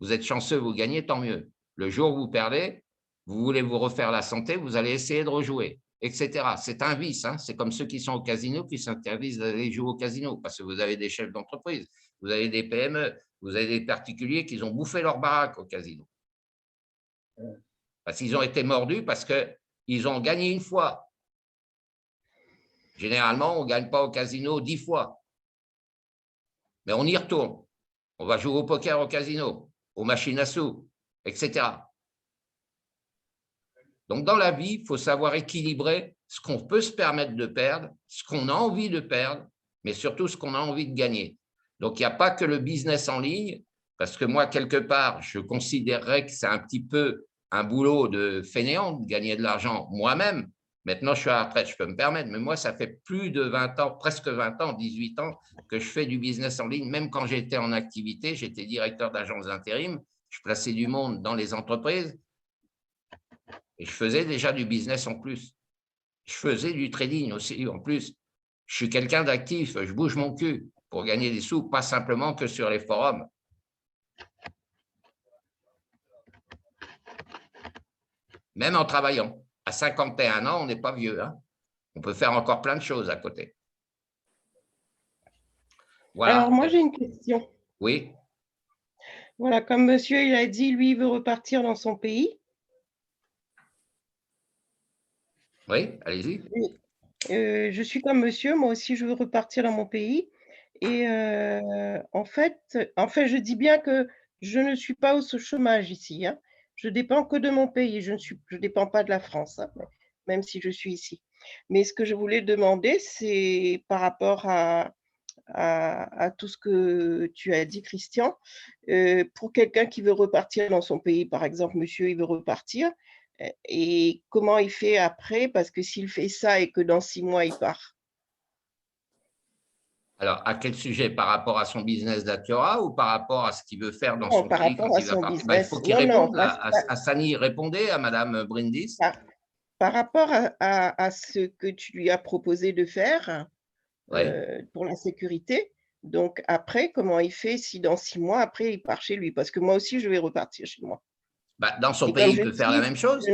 Speaker 1: Vous êtes chanceux, vous gagnez, tant mieux. Le jour où vous perdez, vous voulez vous refaire la santé, vous allez essayer de rejouer, etc. C'est un vice, hein. C'est comme ceux qui sont au casino qui s'interdisent d'aller jouer au casino parce que vous avez des chefs d'entreprise, vous avez des PME, vous avez des particuliers qui ont bouffé leur baraque au casino. Parce qu'ils ont été mordus parce qu'ils ont gagné 1 fois. Généralement, on ne gagne pas au casino 10 fois. Mais on y retourne. On va jouer au poker au casino, aux machines à sous, etc. Donc, dans la vie, il faut savoir équilibrer ce qu'on peut se permettre de perdre, ce qu'on a envie de perdre, mais surtout ce qu'on a envie de gagner. Donc, il n'y a pas que le business en ligne, parce que moi, quelque part, je considérerais que c'est un petit peu un boulot de fainéant de gagner de l'argent moi-même. Maintenant, je suis à la retraite, je peux me permettre, mais moi, ça fait plus de 20 ans, presque 20 ans, 18 ans, que je fais du business en ligne. Même quand j'étais en activité, j'étais directeur d'agence d'intérim, je plaçais du monde dans les entreprises et je faisais déjà du business en plus. Je faisais du trading aussi en plus. Je suis quelqu'un d'actif, je bouge mon cul pour gagner des sous, pas simplement que sur les forums. Même en travaillant. À 51 ans, on n'est pas vieux, hein. On peut faire encore plein de choses à côté. Voilà.
Speaker 5: Alors, moi, j'ai une question.
Speaker 1: Oui.
Speaker 5: Voilà, comme monsieur, il a dit, lui, il veut repartir dans son pays.
Speaker 1: Oui, allez-y.
Speaker 5: Je suis comme monsieur, moi aussi, je veux repartir dans mon pays. Et en fait, je dis bien que je ne suis pas au chômage ici, hein. Je dépends que de mon pays, je ne dépends pas de la France, hein, même si je suis ici. Mais ce que je voulais demander, c'est par rapport à tout ce que tu as dit, Christian, pour quelqu'un qui veut repartir dans son pays, par exemple, monsieur, il veut repartir, et comment il fait après, parce que s'il fait ça et que dans 6 mois, il part.
Speaker 1: Alors, à quel sujet? Par rapport à son business d'Atiora ou par rapport à ce qu'il veut faire dans son
Speaker 5: par
Speaker 1: pays
Speaker 5: rapport
Speaker 1: quand
Speaker 5: à
Speaker 1: il va
Speaker 5: son
Speaker 1: partir?
Speaker 5: business.
Speaker 1: Il faut qu'il réponde à Sani. Répondez à Madame Brindis.
Speaker 5: Par rapport à ce que tu lui as proposé de faire pour la sécurité, donc après, comment il fait si dans 6 mois, après, il part chez lui? Parce que moi aussi, je vais repartir chez moi.
Speaker 1: Dans son pays, il peut faire la même chose.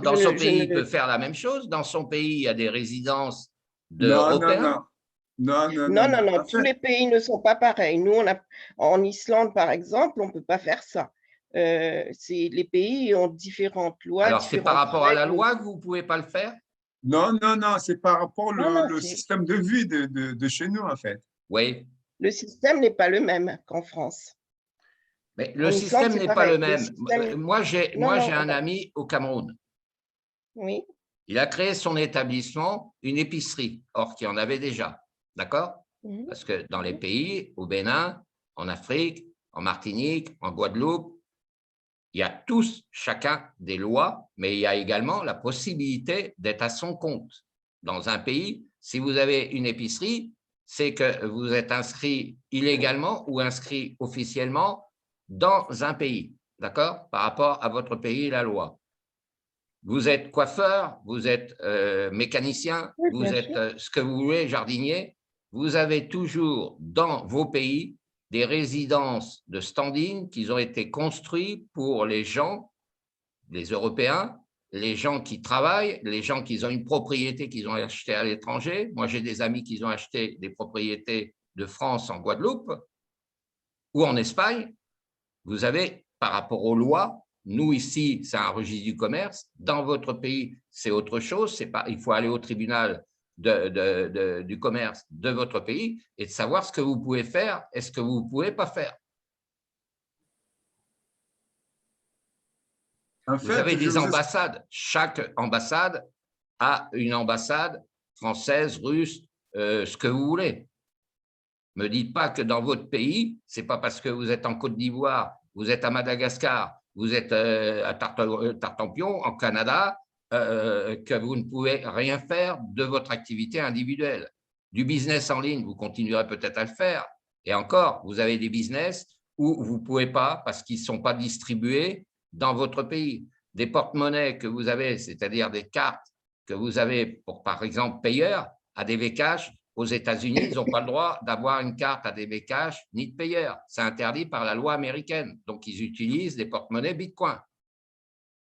Speaker 1: Dans son pays, il peut faire la même chose. Dans son pays, il y a des résidences d'Européens.
Speaker 7: Non, non,
Speaker 5: Non,
Speaker 7: non,
Speaker 5: non,
Speaker 7: non.
Speaker 5: non,
Speaker 7: En
Speaker 5: tous
Speaker 7: fait,
Speaker 5: les pays ne sont pas pareils. Nous, en Islande, par exemple, on ne peut pas faire ça. Les pays ont différentes lois,
Speaker 1: Alors, c'est par
Speaker 5: différentes
Speaker 1: rapport à la
Speaker 5: règles.
Speaker 1: loi que vous ne pouvez pas le faire?
Speaker 7: non, non, non, c'est par rapport
Speaker 5: Non, non,
Speaker 7: le système de vie de chez nous, en fait.
Speaker 1: Oui,
Speaker 5: le système n'est pas le même qu'en France.
Speaker 1: mais
Speaker 5: En
Speaker 1: le
Speaker 5: Islande,
Speaker 1: système
Speaker 5: c'est
Speaker 1: n'est pas
Speaker 5: pareil.
Speaker 1: le
Speaker 5: Le
Speaker 1: même.
Speaker 5: système,
Speaker 1: Moi, j'ai
Speaker 5: non, non,
Speaker 1: un ami au Cameroun.
Speaker 5: oui,
Speaker 1: Il a créé son établissement, une épicerie, or qu'il y en avait déjà. D'accord?
Speaker 5: mhm,
Speaker 1: Parce que dans les
Speaker 5: mhm.
Speaker 1: pays, au Bénin, en Afrique, en Martinique, en Guadeloupe, il y a tous, chacun, des lois, mais il y a également la possibilité d'être à son compte. Dans un pays, si vous avez une épicerie, c'est que vous êtes inscrit illégalement ou inscrit officiellement dans un pays, d'accord? Par rapport à votre pays et la loi. Vous êtes coiffeur, vous êtes mécanicien,
Speaker 5: Oui,
Speaker 1: vous
Speaker 5: bien
Speaker 1: êtes
Speaker 5: sûr.
Speaker 1: ce que vous voulez, jardinier, vous avez toujours dans vos pays des résidences de stand-in qui ont été construites pour les gens, les Européens, les gens qui travaillent, les gens qui ont une propriété qu'ils ont achetée à l'étranger. Moi, j'ai des amis qui ont acheté des propriétés de France en Guadeloupe ou en Espagne. Vous avez, par rapport aux lois, nous ici, c'est un registre du commerce. Dans votre pays, c'est autre chose. C'est pas, il faut aller au tribunal du commerce de votre pays et de savoir ce que vous pouvez faire et ce que vous ne pouvez pas faire.
Speaker 7: En
Speaker 1: Vous
Speaker 7: fait,
Speaker 1: avez
Speaker 7: je
Speaker 1: des
Speaker 7: vous explique.
Speaker 1: ambassades. Chaque ambassade a une ambassade française, russe, ce que vous voulez. Ne me dites pas que dans votre pays, ce n'est pas parce que vous êtes en Côte d'Ivoire, vous êtes à Madagascar, vous êtes à Tartampion, en Canada, que vous ne pouvez rien faire de votre activité individuelle. Du business en ligne, vous continuerez peut-être à le faire. Et encore, vous avez des business où vous ne pouvez pas parce qu'ils ne sont pas distribués dans votre pays. Des porte-monnaies que vous avez, c'est-à-dire des cartes que vous avez pour, par exemple, payeur, ADV Cash, aux États-Unis, ils n'ont pas le droit d'avoir une carte ADV Cash ni de payeur. C'est interdit par la loi américaine. Donc, ils utilisent des porte-monnaies Bitcoin.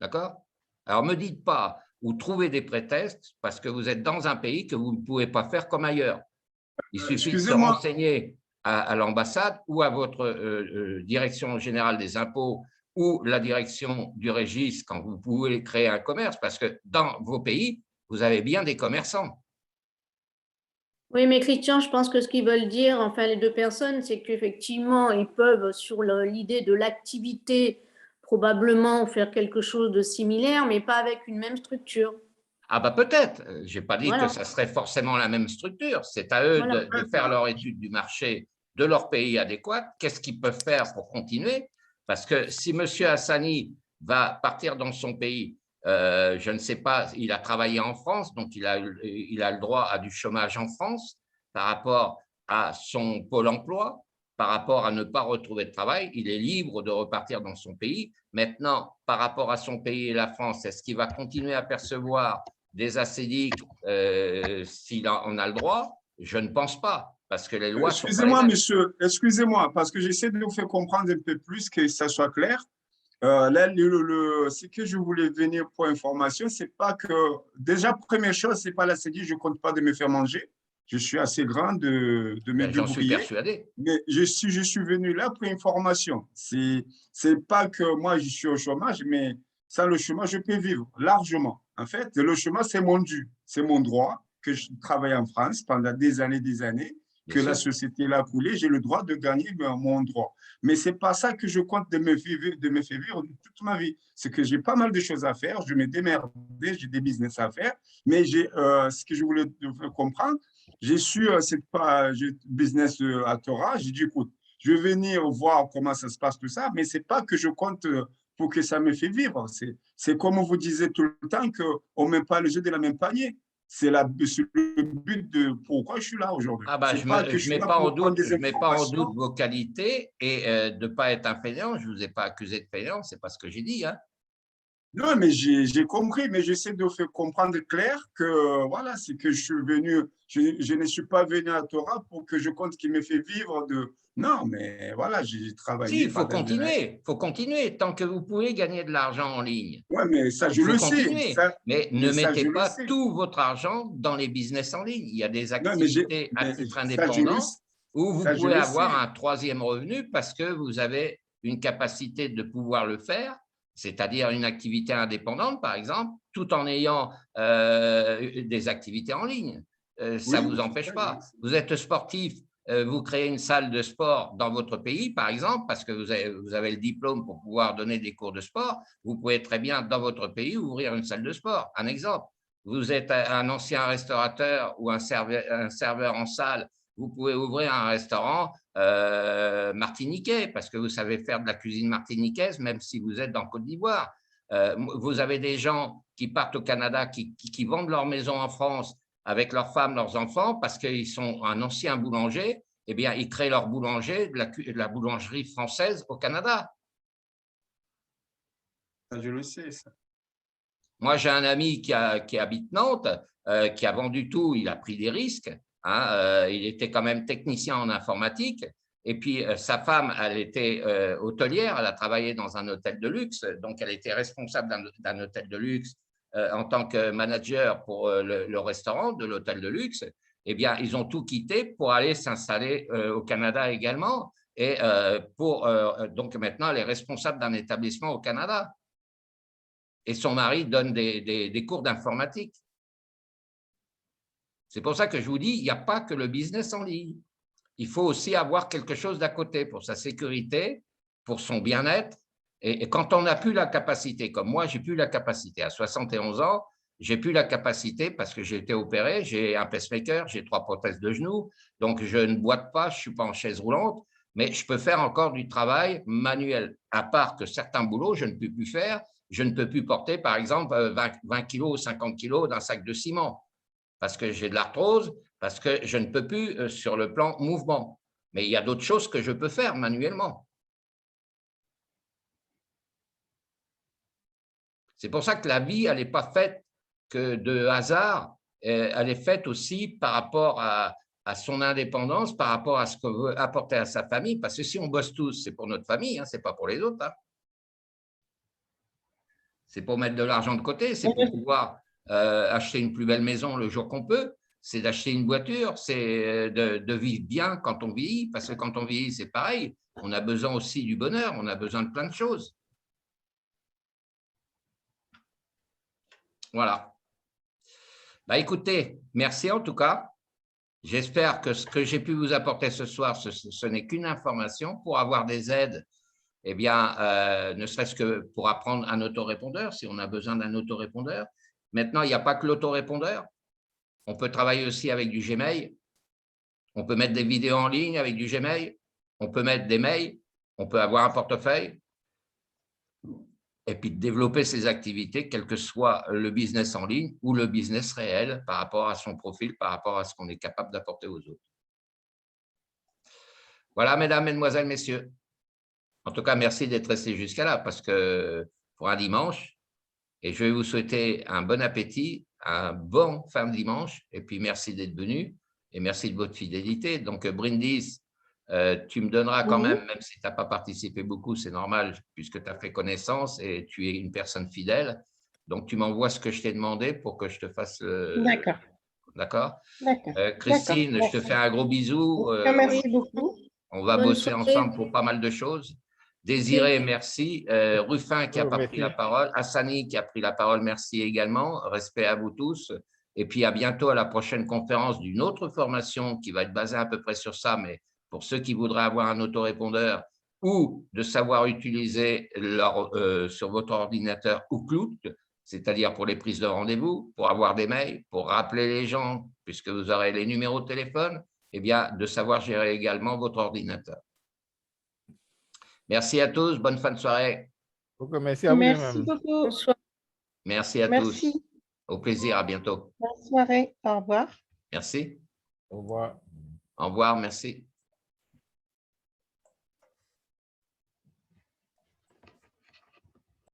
Speaker 1: D'accord? Alors, ne me dites pas ou trouvez des prétextes parce que vous êtes dans un pays que vous ne pouvez pas faire comme ailleurs. Il suffit de se
Speaker 7: Excusez-moi,
Speaker 1: renseigner à l'ambassade ou à votre direction générale des impôts ou la direction du registre quand vous pouvez créer un commerce, parce que dans vos pays, vous avez bien des commerçants.
Speaker 4: Oui, mais Christian, je pense que ce qu'ils veulent dire, enfin les deux personnes, c'est qu'effectivement, ils peuvent, sur l'idée de l'activité, probablement faire quelque chose de similaire, mais pas avec une même structure.
Speaker 1: Ah bah peut-être, je n'ai pas dit que
Speaker 4: Voilà.
Speaker 1: ça serait forcément la même structure, c'est à eux
Speaker 4: Voilà.
Speaker 1: de faire leur étude du marché de leur pays adéquat, qu'est-ce qu'ils peuvent faire pour continuer, parce que si M. Hassani va partir dans son pays, je ne sais pas, il a travaillé en France, donc il a le droit à du chômage en France par rapport à son pôle emploi, par rapport à ne pas retrouver de travail, il est libre de repartir dans son pays. Maintenant, par rapport à son pays et la France, est-ce qu'il va continuer à percevoir des acédiques s'il en a le droit? Je ne pense pas, parce que les lois ne sont pas les
Speaker 7: excusez-moi,
Speaker 1: mêmes.
Speaker 7: monsieur, excusez-moi, parce que j'essaie de vous faire comprendre un peu plus, que ça soit clair. Là, ce que je voulais venir pour information, c'est pas que, déjà, première chose, c'est pas la CDI, je compte pas de me faire manger. Je suis assez grand de me
Speaker 1: Ben, j'en suis
Speaker 7: débrouiller.
Speaker 1: persuadé.
Speaker 7: Mais je suis venu là pour information. C'est pas que moi, je suis au chômage, mais sans le chômage, je peux vivre largement. En fait, le chômage, c'est mon dû, c'est mon droit, que je travaille en France pendant des années,
Speaker 1: Bien
Speaker 7: que la
Speaker 1: sûr.
Speaker 7: société l'a coulé, j'ai le droit de gagner mon droit. Mais ce n'est pas ça que je compte de me faire vivre toute ma vie. C'est que j'ai pas mal de choses à faire, je me démerde, j'ai des business à faire, mais ce que je voulais te faire comprendre, j'ai su cette business à Torah, j'ai dit, écoute, je vais venir voir comment ça se passe tout ça, mais ce n'est pas que je compte pour que ça me fait vivre. C'est comme vous disiez tout le temps qu'on ne met pas le jeu de la même panier. C'est le but de pourquoi je suis là aujourd'hui.
Speaker 1: Ah bah,
Speaker 7: C'est pas que je
Speaker 1: je
Speaker 7: suis
Speaker 1: mets
Speaker 7: là
Speaker 1: pas en
Speaker 7: pour prendre
Speaker 1: doute,
Speaker 7: des
Speaker 1: je mets pas en doute
Speaker 7: informations.
Speaker 1: vos qualités et de ne pas être un fainéant. Je ne vous ai pas accusé de fainéant, ce n'est pas ce que j'ai dit. Hein.
Speaker 7: Non, mais j'ai compris, mais j'essaie de faire comprendre clair que voilà, c'est que je suis venu, je ne suis pas venu à Torah pour que je compte qui me fait vivre de. Non, mais voilà, j'ai
Speaker 1: Si,
Speaker 7: travaillé
Speaker 1: il faut
Speaker 7: pendant des années.
Speaker 1: continuer. Il faut continuer. Tant que vous pouvez gagner de l'argent en ligne,
Speaker 7: Ouais, mais ça,
Speaker 1: il
Speaker 7: je
Speaker 1: faut
Speaker 7: le sais.
Speaker 1: continuer. Mais ne
Speaker 7: Mais ça,
Speaker 1: mettez
Speaker 7: je le
Speaker 1: pas
Speaker 7: sais.
Speaker 1: tout votre argent dans les business en ligne. Il y a des
Speaker 7: Non,
Speaker 1: activités à
Speaker 7: mais
Speaker 1: titre
Speaker 7: ça, je le
Speaker 1: indépendant
Speaker 7: sais.
Speaker 1: où vous
Speaker 7: Ça, je
Speaker 1: pouvez
Speaker 7: le
Speaker 1: avoir
Speaker 7: sais.
Speaker 1: un troisième revenu parce que vous avez une capacité de pouvoir le faire, c'est-à-dire une activité indépendante, par exemple, tout en ayant des activités en ligne. Ça ne
Speaker 7: Oui,
Speaker 1: vous
Speaker 7: c'est
Speaker 1: empêche
Speaker 7: ça, je le
Speaker 1: pas.
Speaker 7: sais.
Speaker 1: Vous êtes sportif, vous créez une salle de sport dans votre pays, par exemple, parce que vous avez le diplôme pour pouvoir donner des cours de sport, vous pouvez très bien, dans votre pays, ouvrir une salle de sport. Un exemple, vous êtes un ancien restaurateur ou un serveur en salle, vous pouvez ouvrir un restaurant martiniquais, parce que vous savez faire de la cuisine martiniquaise, même si vous êtes dans Côte d'Ivoire. Vous avez des gens qui partent au Canada, qui vendent leur maison en France avec leurs femmes, leurs enfants, parce qu'ils sont un ancien boulanger, eh bien, ils créent leur boulanger, de la boulangerie française au Canada.
Speaker 7: Ça, je le sais, ça.
Speaker 1: Moi, j'ai un ami qui habite Nantes, qui a vendu tout, il a pris des risques. Hein, il était quand même technicien en informatique. Et puis, sa femme, elle était hôtelière, elle a travaillé dans un hôtel de luxe, donc elle était responsable d'un hôtel de luxe en tant que manager pour le restaurant de l'hôtel de luxe. Eh bien, ils ont tout quitté pour aller s'installer au Canada également. Et donc maintenant, elle est responsable d'un établissement au Canada. Et son mari donne des cours d'informatique. C'est pour ça que je vous dis, il n'y a pas que le business en ligne. Il faut aussi avoir quelque chose d'à côté pour sa sécurité, pour son bien-être. Et quand on n'a plus la capacité, comme moi, j'ai plus la capacité. À 71 ans, j'ai plus la capacité parce que j'ai été opéré, j'ai un pacemaker, j'ai 3 prothèses de genoux, donc je ne boite pas, je ne suis pas en chaise roulante, mais je peux faire encore du travail manuel, à part que certains boulots, je ne peux plus faire. Je ne peux plus porter, par exemple, 20 kilos ou 50 kilos d'un sac de ciment parce que j'ai de l'arthrose, parce que je ne peux plus sur le plan mouvement. Mais il y a d'autres choses que je peux faire manuellement. C'est pour ça que la vie, elle n'est pas faite que de hasard, elle est faite aussi par rapport à son indépendance, par rapport à ce qu'on veut apporter à sa famille, parce que si on bosse tous, c'est pour notre famille, hein, ce n'est pas pour les autres. Hein. C'est pour mettre de l'argent de côté, c'est pour pouvoir acheter une plus belle maison le jour qu'on peut, c'est d'acheter une voiture, c'est de vivre bien quand on vieillit, parce que quand on vieillit, c'est pareil. On a besoin aussi du bonheur, on a besoin de plein de choses. Voilà. Bah, écoutez, merci en tout cas. J'espère que ce que j'ai pu vous apporter ce soir, ce n'est qu'une information pour avoir des aides. Eh bien, ne serait-ce que pour apprendre un autorépondeur, si on a besoin d'un autorépondeur. Maintenant, il n'y a pas que l'autorépondeur. On peut travailler aussi avec du Gmail. On peut mettre des vidéos en ligne avec du Gmail. On peut mettre des mails. On peut avoir un portefeuille. Et puis développer ses activités, quel que soit le business en ligne ou le business réel par rapport à son profil, par rapport à ce qu'on est capable d'apporter aux autres. Voilà, mesdames, mesdemoiselles, messieurs. En tout cas, merci d'être restés jusqu'à là parce que pour un dimanche, et je vais vous souhaiter un bon appétit, un bon fin de dimanche, et puis merci d'être venu et merci de votre fidélité. Donc, Brindis, tu me donneras quand même si tu n'as pas participé beaucoup, c'est normal puisque tu as fait connaissance et tu es une personne fidèle. Donc, tu m'envoies ce que je t'ai demandé pour que je te fasse le…
Speaker 5: D'accord.
Speaker 1: D'accord.
Speaker 5: D'accord.
Speaker 1: Christine, je te fais un gros bisou.
Speaker 5: Merci beaucoup.
Speaker 1: On va
Speaker 4: Bonne
Speaker 1: bosser
Speaker 4: soirée.
Speaker 1: ensemble pour pas mal de choses. Désiré, merci. Ruffin qui a pas pris la parole. Hassani qui a pris la parole, merci également. Respect à vous tous. Et puis à bientôt à la prochaine conférence d'une autre formation qui va être basée à peu près sur ça, mais pour ceux qui voudraient avoir un autorépondeur ou de savoir utiliser sur votre ordinateur Outlook, c'est-à-dire pour les prises de rendez-vous, pour avoir des mails, pour rappeler les gens, puisque vous aurez les numéros de téléphone, eh bien, de savoir gérer également votre ordinateur. Merci à tous. Bonne fin de soirée.
Speaker 6: Merci à vous.
Speaker 5: Merci beaucoup.
Speaker 4: Bonsoir.
Speaker 1: Merci à
Speaker 5: Merci.
Speaker 1: tous. Au plaisir. À bientôt.
Speaker 5: Bonne soirée. Au revoir.
Speaker 1: Merci.
Speaker 6: Au revoir.
Speaker 1: Au revoir. Merci.